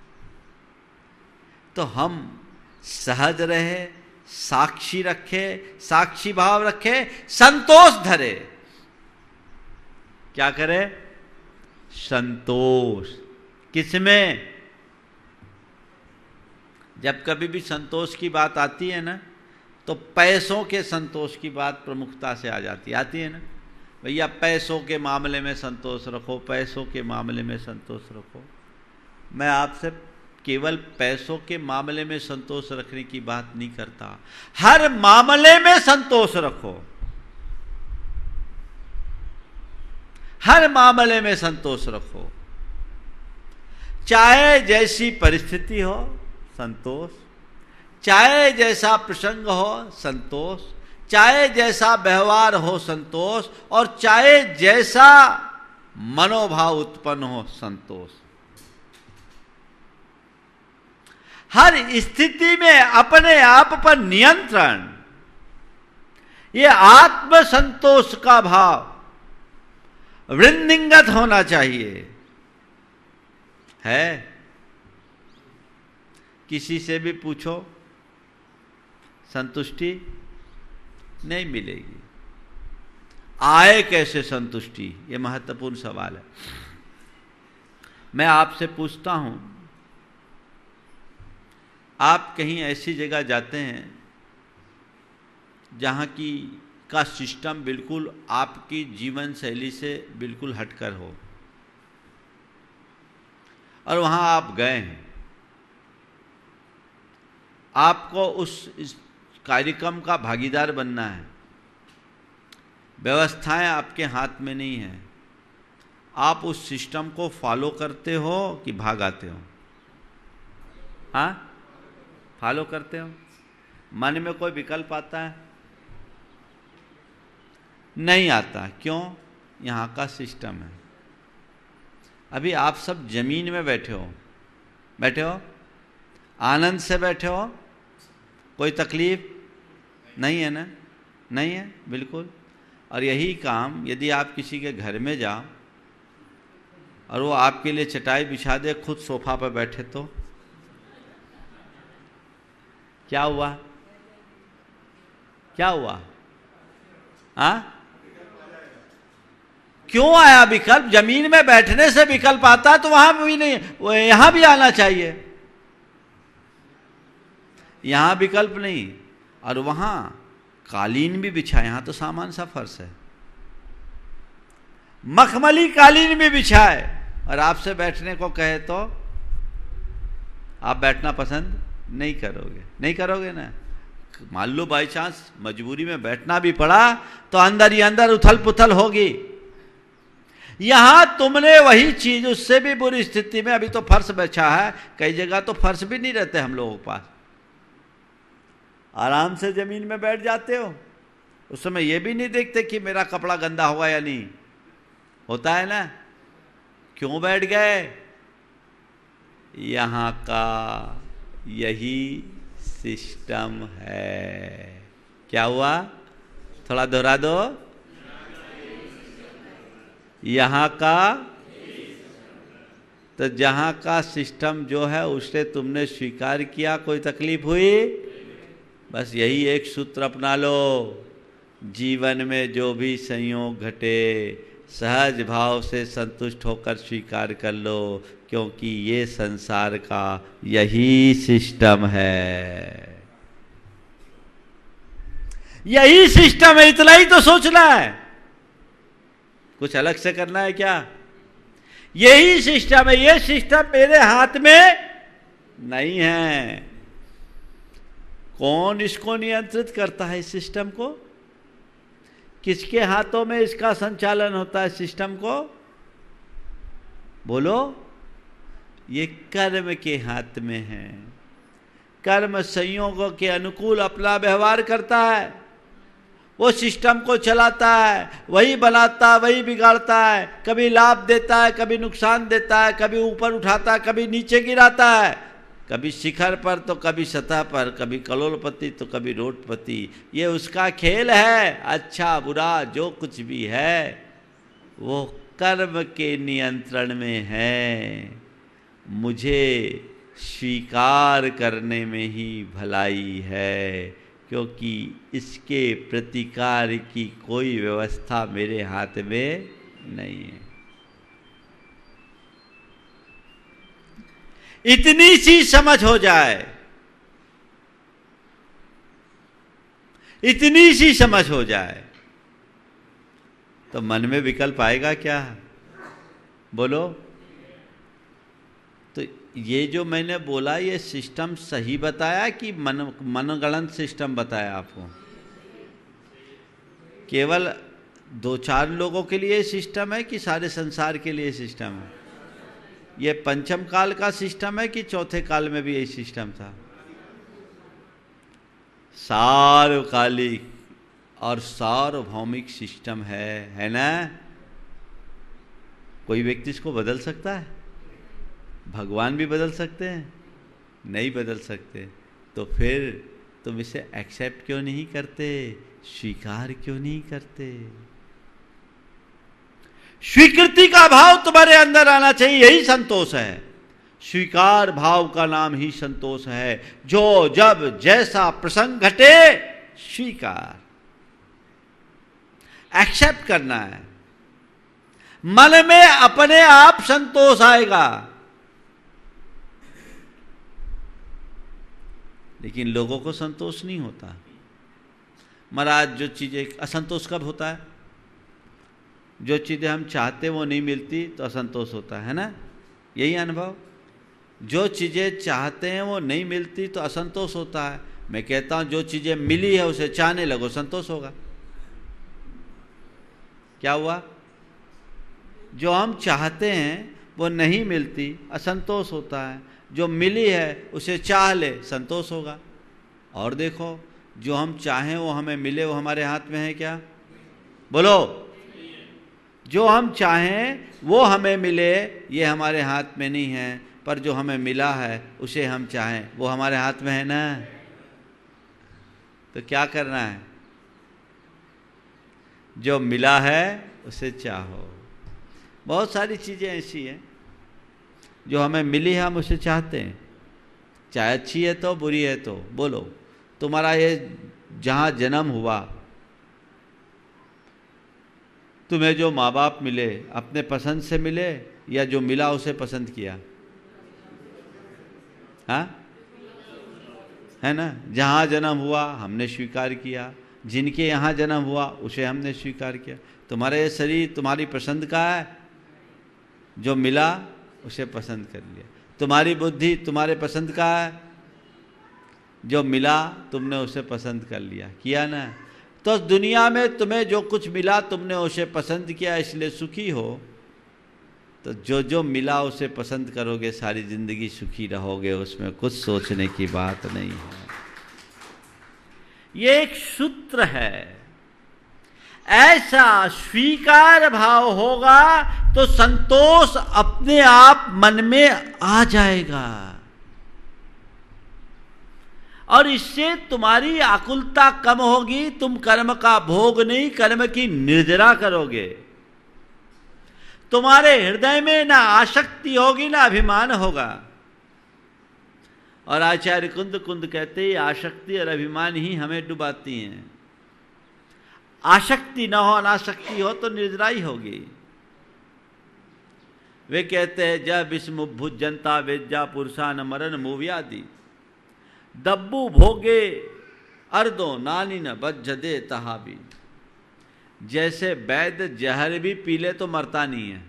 B: तो हम सहज रहे, साक्षी रखे, साक्षी भाव रखे, संतोष धरे। क्या करे? संतोष। किसमें? जब कभी भी संतोष की बात आती है ना, तो पैसों के संतोष की बात प्रमुखता से आ जाती आती है ना। भैया पैसों के मामले में संतोष रखो, पैसों के मामले में संतोष रखो। मैं आपसे केवल पैसों के मामले में संतोष रखने की बात नहीं करता, हर मामले में संतोष रखो, हर मामले में संतोष रखो। चाहे जैसी परिस्थिति हो संतोष, चाहे जैसा प्रसंग हो संतोष, चाहे जैसा व्यवहार हो संतोष, और चाहे जैसा मनोभाव उत्पन्न हो संतोष। हर स्थिति में अपने आप पर नियंत्रण, ये आत्म संतोष का भाव वृंदिंगत होना चाहिए। है? किसी से भी पूछो, संतुष्टि नहीं मिलेगी। आए कैसे संतुष्टि? ये महत्वपूर्ण सवाल है। मैं आपसे पूछता हूं, आप कहीं ऐसी जगह जाते हैं जहां की का सिस्टम बिल्कुल आपकी जीवन शैली से बिल्कुल हटकर हो, और वहां आप गए हैं, आपको इस कार्यक्रम का भागीदार बनना है, व्यवस्थाएं आपके हाथ में नहीं है, आप उस सिस्टम को फॉलो करते हो कि भाग आते हो? हाँ, फॉलो करते हो। मन में कोई विकल्प आता है? नहीं आता। क्यों? यहाँ का सिस्टम है। अभी आप सब जमीन में बैठे हो, आनंद से बैठे हो, कोई तकलीफ नहीं है ना? नहीं है, बिल्कुल। और यही काम यदि आप किसी के घर में जाओ और वो आपके लिए चटाई बिछा दे, खुद सोफा पर बैठे, तो क्या हुआ? क्या हुआ? हाँ? क्यों आया विकल्प? जमीन में बैठने से विकल्प आता तो वहां भी नहीं, यहां भी आना चाहिए। यहां विकल्प नहीं, और वहां कालीन भी बिछा, यहां तो सामान सा फर्श है, मखमली कालीन भी बिछा है, और आपसे बैठने को कहे तो आप बैठना पसंद नहीं करोगे, नहीं करोगे ना। मान लो बाई चांस मजबूरी में बैठना भी पड़ा तो अंदर ही अंदर उथल पुथल होगी। यहां तुमने वही चीज, उससे भी बुरी स्थिति में, अभी तो फर्श बिछा है, कई जगह तो फर्श भी नहीं रहते हम लोगों के पास, आराम से जमीन में बैठ जाते हो, उस समय ये भी नहीं देखते कि मेरा कपड़ा गंदा हुआ या नहीं, होता है ना। क्यों बैठ गए? यहां का यही सिस्टम है। क्या हुआ? थोड़ा दोहरा दो। यहां का, तो जहां का सिस्टम जो है उसे तुमने स्वीकार किया, कोई तकलीफ हुई? बस यही एक सूत्र अपना लो, जीवन में जो भी संयोग घटे सहज भाव से संतुष्ट होकर स्वीकार कर लो, क्योंकि ये संसार का यही सिस्टम है, यही सिस्टम है। इतना ही तो सोचना है, कुछ अलग से करना है क्या? यही सिस्टम है, ये सिस्टम मेरे हाथ में नहीं है। कौन इसको नियंत्रित करता है? इस सिस्टम को किसके हाथों में इसका संचालन होता है? सिस्टम को बोलो। ये कर्म के हाथ में है। कर्म संयोगों के अनुकूल अपना व्यवहार करता है, वो सिस्टम को चलाता है, वही बनाता है, वही बिगाड़ता है, कभी लाभ देता है, कभी नुकसान देता है, कभी ऊपर उठाता है, कभी नीचे गिराता है, कभी शिखर पर तो कभी सतह पर, कभी करोड़पति तो कभी रोडपति। ये उसका खेल है। अच्छा बुरा जो कुछ भी है वो कर्म के नियंत्रण में है। मुझे स्वीकार करने में ही भलाई है, क्योंकि इसके प्रतिकार की कोई व्यवस्था मेरे हाथ में नहीं है। इतनी सी समझ हो जाए, इतनी सी समझ हो जाए तो मन में विकल्प आएगा क्या? बोलो। तो ये जो मैंने बोला, ये सिस्टम सही बताया कि मनगणन सिस्टम बताया आपको? केवल 2-4 लोगों के लिए सिस्टम है कि सारे संसार के लिए सिस्टम है? ये पंचम काल का सिस्टम है कि चौथे काल में भी यही सिस्टम था? सार्वकालिक और सार्वभौमिक सिस्टम है ना? कोई व्यक्ति इसको बदल सकता है? भगवान भी बदल सकते हैं? नहीं बदल सकते। तो फिर तुम इसे एक्सेप्ट क्यों नहीं करते? स्वीकार क्यों नहीं करते? स्वीकृति का भाव तुम्हारे अंदर आना चाहिए, यही संतोष है। स्वीकार भाव का नाम ही संतोष है। जो जब जैसा प्रसंग घटे स्वीकार, एक्सेप्ट करना है। मन में अपने आप संतोष आएगा। लेकिन लोगों को संतोष नहीं होता। महाराज, जो चीजें, असंतोष कब होता है? जो चीज़ें हम चाहते वो नहीं मिलती तो असंतोष होता है ना? यही अनुभव। जो चीज़ें चाहते हैं वो नहीं मिलती तो असंतोष होता है। मैं कहता हूँ जो चीज़ें मिली है उसे चाहने लगो, संतोष होगा। क्या हुआ? जो हम चाहते हैं वो नहीं मिलती, असंतोष होता है। जो मिली है उसे चाह ले, संतोष होगा। और देखो, जो हम चाहें वो हमें मिले, वो हमारे हाथ में है क्या? बोलो। जो हम चाहें वो हमें मिले, ये हमारे हाथ में नहीं है। पर जो हमें मिला है उसे हम चाहें, वो हमारे हाथ में है ना? तो क्या करना है? जो मिला है उसे चाहो। बहुत सारी चीज़ें ऐसी हैं जो हमें मिली है, हम उसे चाहते हैं, चाहे अच्छी है तो बुरी है तो। बोलो, तुम्हारा ये जहाँ जन्म हुआ, तुम्हें जो माँ बाप मिले अपने पसंद से मिले या जो मिला उसे पसंद किया? हाँ, है ना? जहाँ जन्म हुआ हमने स्वीकार किया, जिनके यहाँ जन्म हुआ उसे हमने स्वीकार किया। तुम्हारा ये शरीर तुम्हारी पसंद का है, जो मिला उसे पसंद कर लिया। तुम्हारी बुद्धि तुम्हारे पसंद का है, जो मिला तुमने उसे पसंद कर लिया, किया ना? तो दुनिया में तुम्हें जो कुछ मिला तुमने उसे पसंद किया, इसलिए सुखी हो। तो जो जो मिला उसे पसंद करोगे, सारी जिंदगी सुखी रहोगे, उसमें कुछ सोचने की बात नहीं है। ये एक सूत्र है। ऐसा स्वीकार भाव होगा तो संतोष अपने आप मन में आ जाएगा, और इससे तुम्हारी आकुलता कम होगी। तुम कर्म का भोग नहीं, कर्म की निर्जरा करोगे। तुम्हारे हृदय में ना आसक्ति होगी ना अभिमान होगा। और आचार्य कुंद कहते हैं आसक्ति और अभिमान ही हमें डुबाती हैं। आसक्ति न हो, अनासक्ति हो तो निर्जरा ही होगी। वे कहते हैं जब विस्म भुजंता वेज्जा पुरुषा न मरण मूव्यादि दब्बू भोगे अर्दो नानी न बज्जदे तहाबी। जैसे वैद्य जहर भी पी ले तो मरता नहीं है।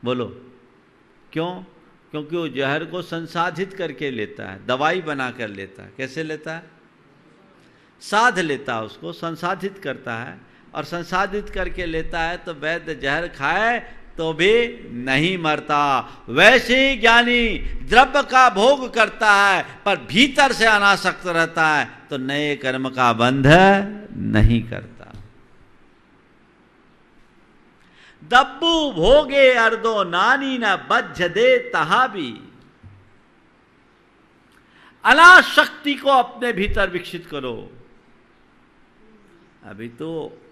B: बोलो क्यों? क्योंकि वो जहर को संसाधित करके लेता है, दवाई बना कर लेता है। कैसे लेता है? साध लेता है, उसको संसाधित करता है, और संसाधित करके लेता है। तो वैद्य जहर खाए तो भी नहीं मरता। वैसे ही ज्ञानी द्रव्य का भोग करता है पर भीतर से अनासक्त रहता है, तो नए कर्म का बंध नहीं करता। दब्बू भोगे अर्दो नानी न बज्झ दे तहाबी। अनासक्ति को अपने भीतर विकसित करो। अभी तो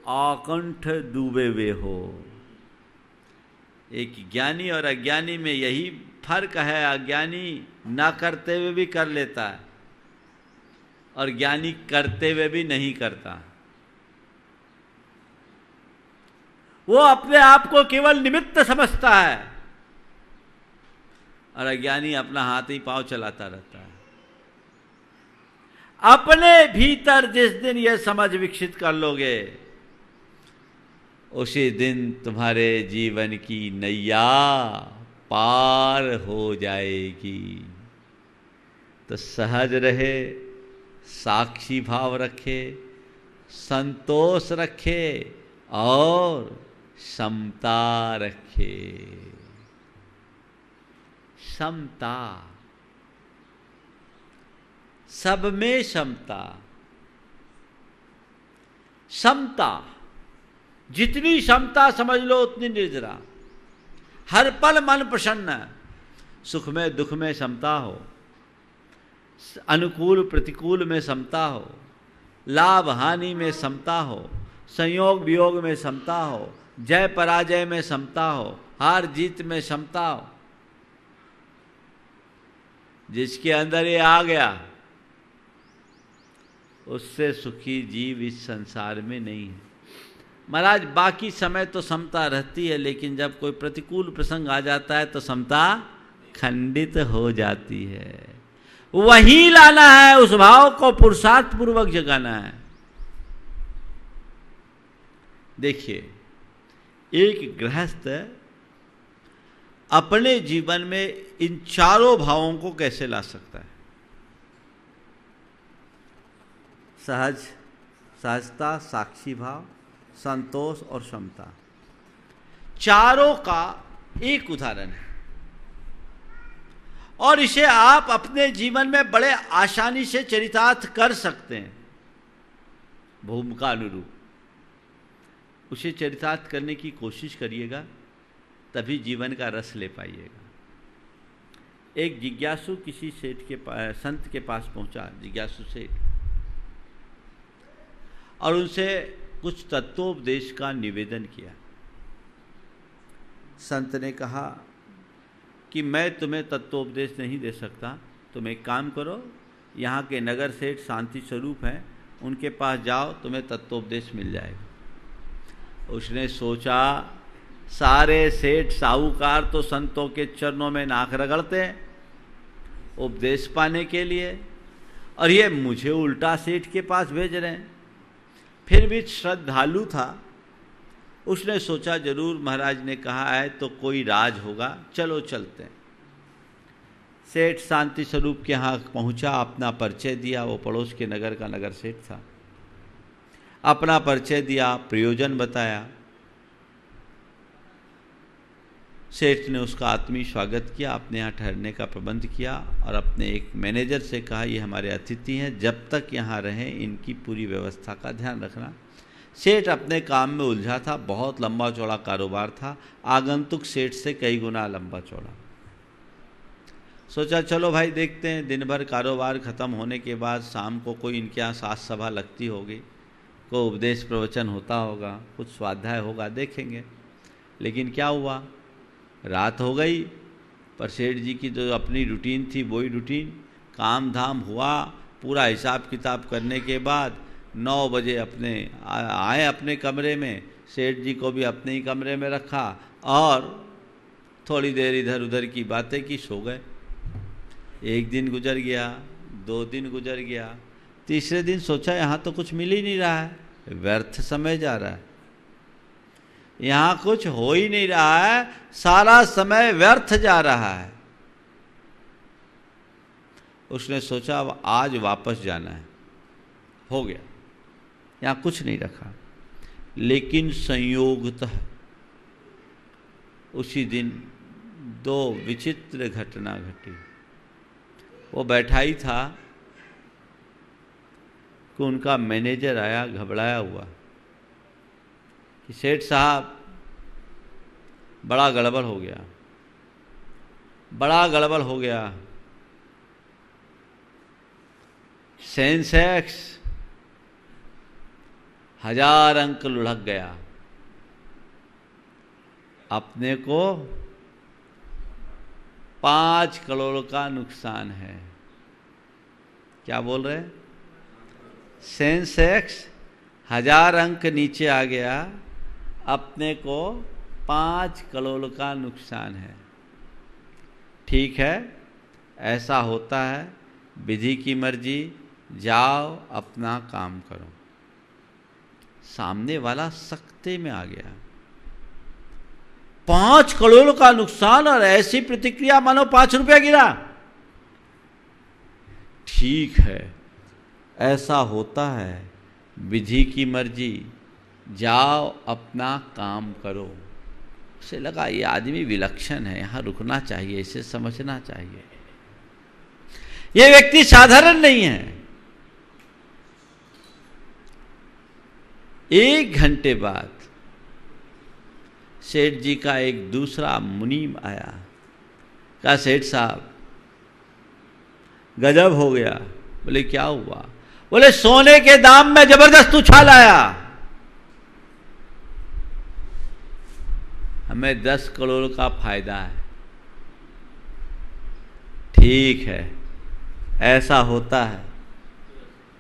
B: आकंठ डूबे हुए हो। एक ज्ञानी और अज्ञानी में यही फर्क है। अज्ञानी ना करते हुए भी कर लेता है, और ज्ञानी करते हुए भी नहीं करता। वो अपने आप को केवल निमित्त समझता है, और अज्ञानी अपना हाथ ही पांव चलाता रहता है। अपने भीतर जिस दिन यह समझ विकसित कर लोगे, उसी दिन तुम्हारे जीवन की नैया पार हो जाएगी। तो सहज रहे, साक्षी भाव रखे, संतोष रखे और समता रखे। समता, सब में समता। समता, जितनी समता समझ लो उतनी निर्जरा। हर पल मन प्रसन्न, सुख में दुख में समता हो, अनुकूल प्रतिकूल में समता हो, लाभ हानि में समता हो, संयोग वियोग में समता हो, जय पराजय में समता हो, हार जीत में समता हो। जिसके अंदर ये आ गया, उससे सुखी जीव इस संसार में नहीं है। महाराज बाकी समय तो समता रहती है, लेकिन जब कोई प्रतिकूल प्रसंग आ जाता है तो समता खंडित हो जाती है। वही लाना है, उस भाव को पुरुषार्थ पूर्वक जगाना है। देखिए, एक गृहस्थ अपने जीवन में इन चारों भावों को कैसे ला सकता है? सहज, सहजता, साक्षी भाव, संतोष और समता, चारों का एक उदाहरण है। और इसे आप अपने जीवन में बड़े आसानी से चरितार्थ कर सकते हैं। भूमिका अनुरूप उसे चरितार्थ करने की कोशिश करिएगा, तभी जीवन का रस ले पाइएगा। एक जिज्ञासु किसी सेठ के पास, संत के पास पहुंचा, जिज्ञासु सेठ, और उनसे कुछ तत्वोपदेश का निवेदन किया। संत ने कहा कि मैं तुम्हें तत्वोपदेश नहीं दे सकता, तुम एक काम करो, यहाँ के नगर सेठ शांति स्वरूप हैं, उनके पास जाओ, तुम्हें तत्वोपदेश मिल जाएगा। उसने सोचा सारे सेठ साहूकार तो संतों के चरणों में नाक रगड़ते हैं उपदेश पाने के लिए, और ये मुझे उल्टा सेठ के पास भेज रहे हैं। फिर भी श्रद्धालु था, उसने सोचा जरूर महाराज ने कहा है तो कोई राज होगा, चलो चलते हैं। सेठ शांति स्वरूप के यहाँ पहुँचा, अपना परिचय दिया। वो पड़ोस के नगर का नगर सेठ था। अपना परिचय दिया, प्रयोजन बताया। सेठ ने उसका आत्मीय स्वागत किया, अपने यहाँ ठहरने का प्रबंध किया और अपने एक मैनेजर से कहा ये हमारे अतिथि हैं, जब तक यहाँ रहें इनकी पूरी व्यवस्था का ध्यान रखना। सेठ अपने काम में उलझा था, बहुत लंबा चौड़ा कारोबार था, आगंतुक सेठ से कई गुना लंबा चौड़ा। सोचा चलो भाई देखते हैं, दिन भर कारोबार ख़त्म होने के बाद शाम को कोई इनके यहाँ साज सभा लगती होगी, कोई उपदेश प्रवचन होता होगा, कुछ स्वाध्याय होगा, देखेंगे। लेकिन क्या हुआ, रात हो गई, पर सेठ जी की जो अपनी रूटीन थी वही रूटीन, काम धाम हुआ। पूरा हिसाब किताब करने के बाद 9 बजे आए अपने कमरे में, सेठ जी को भी अपने ही कमरे में रखा और थोड़ी देर इधर उधर की बातें की, सो गए। एक दिन गुजर गया, 2 दिन गुजर गया, तीसरे दिन सोचा यहाँ तो कुछ मिल ही नहीं रहा है, व्यर्थ समय जा रहा है, यहाँ कुछ हो ही नहीं रहा है, सारा समय व्यर्थ जा रहा है। उसने सोचा अब आज वापस जाना है, हो गया, यहाँ कुछ नहीं रखा। लेकिन संयोगतः उसी दिन 2 विचित्र घटना घटी। वो बैठा ही था कि उनका मैनेजर आया घबराया हुआ कि सेठ साहब बड़ा गड़बड़ हो गया, बड़ा गड़बड़ हो गया। सेंसेक्स 1000 अंक लुढ़क गया, अपने को 5 करोड़ का नुकसान है। क्या बोल रहे हैं? सेंसेक्स 1000 अंक नीचे आ गया, अपने को 5 करोड़ का नुकसान है। ठीक है, ऐसा होता है, विधि की मर्जी, जाओ अपना काम करो। सामने वाला सख्ते में आ गया, 5 करोड़ का नुकसान और ऐसी प्रतिक्रिया मानो 5 रुपया गिरा। ठीक है, ऐसा होता है, विधि की मर्जी, जाओ अपना काम करो। उसे लगा ये आदमी विलक्षण है, यहाँ रुकना चाहिए, इसे समझना चाहिए, ये व्यक्ति साधारण नहीं है। 1 घंटे बाद सेठ जी का एक दूसरा मुनीम आया, कहा सेठ साहब गजब हो गया। बोले क्या हुआ? बोले सोने के दाम में जबरदस्त उछाल आया, हमें 10 करोड़ का फायदा है। ठीक है, ऐसा होता है,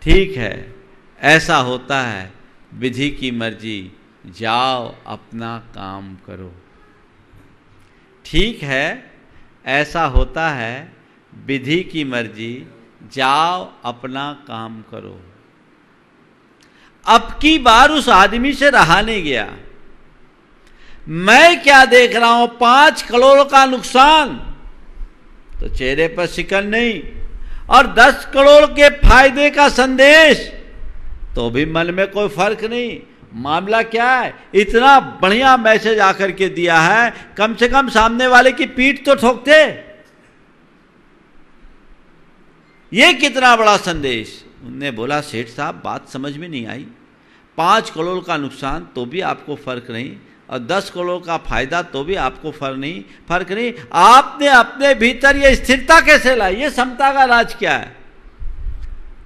B: ठीक है, ऐसा होता है, विधि की मर्जी, जाओ अपना काम करो। ठीक है, ऐसा होता है, विधि की मर्जी, जाओ अपना काम करो। अब की बार उस आदमी से रहा नहीं गया। मैं क्या देख रहा हूं, 5 करोड़ का नुकसान तो चेहरे पर शिकन नहीं, और 10 करोड़ के फायदे का संदेश तो भी मन में कोई फर्क नहीं। मामला क्या है, इतना बढ़िया मैसेज आकर के दिया है, कम से कम सामने वाले की पीठ तो ठोकते। ये कितना बड़ा संदेश। उनने बोला सेठ साहब बात समझ में नहीं आई, 5 करोड़ का नुकसान तो भी आपको फर्क नहीं, और 10 करोड़ का फायदा तो भी आपको फर्क नहीं। आपने अपने भीतर ये स्थिरता कैसे लाई, ये समता का राज क्या है?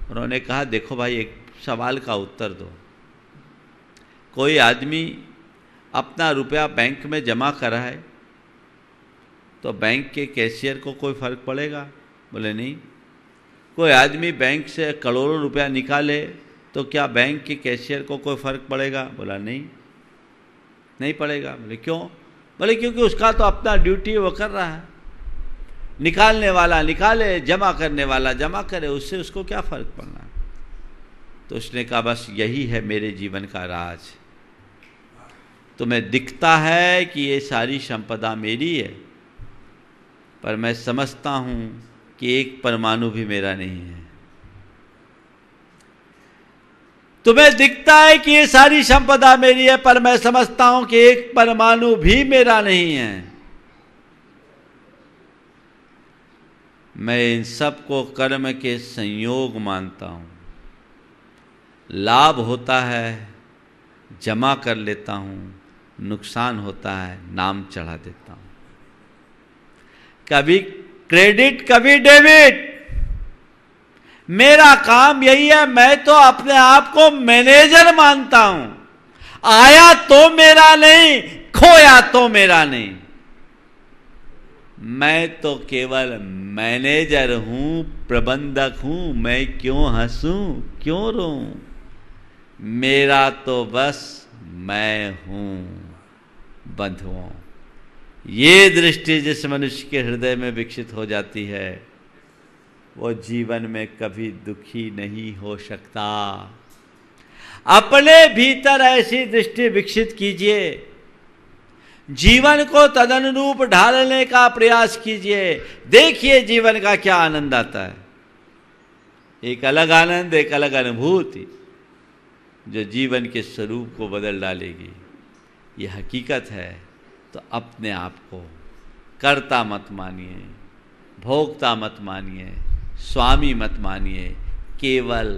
B: उन्होंने कहा देखो भाई, एक सवाल का उत्तर दो। कोई आदमी अपना रुपया बैंक में जमा कराए तो बैंक के कैशियर को कोई फर्क पड़ेगा? बोले नहीं। कोई आदमी बैंक से करोड़ों रुपया निकाले तो क्या बैंक के कैशियर को कोई फर्क पड़ेगा? बोला नहीं। नहीं पड़ेगा। बोले क्यों? बोले क्योंकि उसका तो अपना ड्यूटी वो कर रहा है, निकालने वाला निकाले, जमा करने वाला जमा करे, उससे उसको क्या फर्क पड़ना। तो उसने कहा बस यही है मेरे जीवन का राज। तुम्हें दिखता है कि ये सारी संपदा मेरी है, पर मैं समझता हूं कि एक परमाणु भी मेरा नहीं है। तुम्हें दिखता है कि ये सारी संपदा मेरी है, पर मैं समझता हूं कि एक परमाणु भी मेरा नहीं है। मैं इन सब को कर्म के संयोग मानता हूं। लाभ होता है जमा कर लेता हूं, नुकसान होता है नाम चढ़ा देता हूं। कभी क्रेडिट कभी डेबिट, मेरा काम यही है। मैं तो अपने आप को मैनेजर मानता हूं। आया तो मेरा नहीं, खोया तो मेरा नहीं। मैं तो केवल मैनेजर हूं, प्रबंधक हूं। मैं क्यों हंसूं, क्यों रोऊं? मेरा तो बस मैं हूं। बंधुओं, ये दृष्टि जिस मनुष्य के हृदय में विकसित हो जाती है, वो जीवन में कभी दुखी नहीं हो सकता। अपने भीतर ऐसी दृष्टि विकसित कीजिए, जीवन को तदनुरूप ढालने का प्रयास कीजिए। देखिए जीवन का क्या आनंद आता है। एक अलग आनंद, एक अलग अनुभूति जो जीवन के स्वरूप को बदल डालेगी। ये हकीकत है। तो अपने आप को कर्ता मत मानिए, भोक्ता मत मानिए, स्वामी मत मानिए। केवल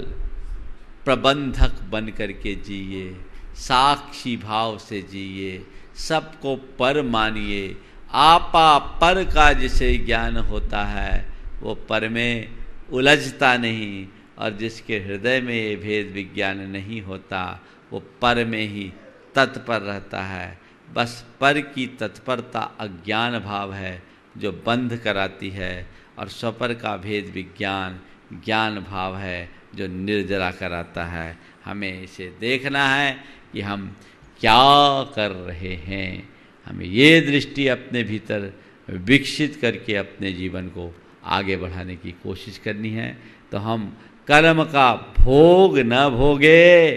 B: प्रबंधक बन करके जिए, साक्षी भाव से जिए, सबको पर मानिए। आपा पर का जिसे ज्ञान होता है वो पर में उलझता नहीं, और जिसके हृदय में ये भेद विज्ञान नहीं होता वो पर में ही तत्पर रहता है। बस पर की तत्परता अज्ञान भाव है जो बंध कराती है, और स्वपर का भेद विज्ञान ज्ञान भाव है जो निर्जरा कराता है। हमें इसे देखना है कि हम क्या कर रहे हैं। हमें ये दृष्टि अपने भीतर विकसित करके अपने जीवन को आगे बढ़ाने की कोशिश करनी है। तो हम कर्म का भोग न भोगे,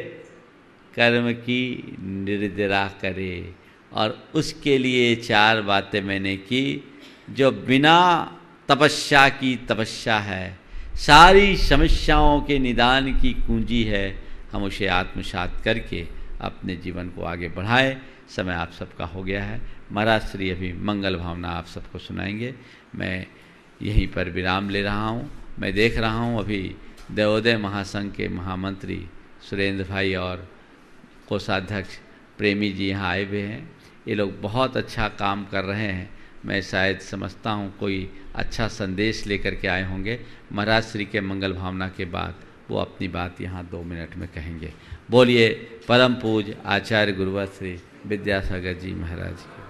B: कर्म की निर्जरा करे। और उसके लिए 4 बातें मैंने की जो बिना तपस्या की तपस्या है, सारी समस्याओं के निदान की कुंजी है। हम उसे आत्मसात करके अपने जीवन को आगे बढ़ाएं। समय आप सबका हो गया है। महाराज श्री अभी मंगल भावना आप सबको सुनाएंगे। मैं यहीं पर विराम ले रहा हूँ। मैं देख रहा हूँ अभी देवोदय महासंघ के महामंत्री सुरेंद्र भाई और कोषाध्यक्ष प्रेमी जी यहाँ आए हुए हैं। ये लोग बहुत अच्छा काम कर रहे हैं। मैं शायद समझता हूँ कोई अच्छा संदेश लेकर के आए होंगे। महाराज श्री के मंगल भावना के बाद वो अपनी बात यहाँ 2 मिनट में कहेंगे। बोलिए परम पूज्य आचार्य गुरुवर श्री विद्यासागर जी महाराज की।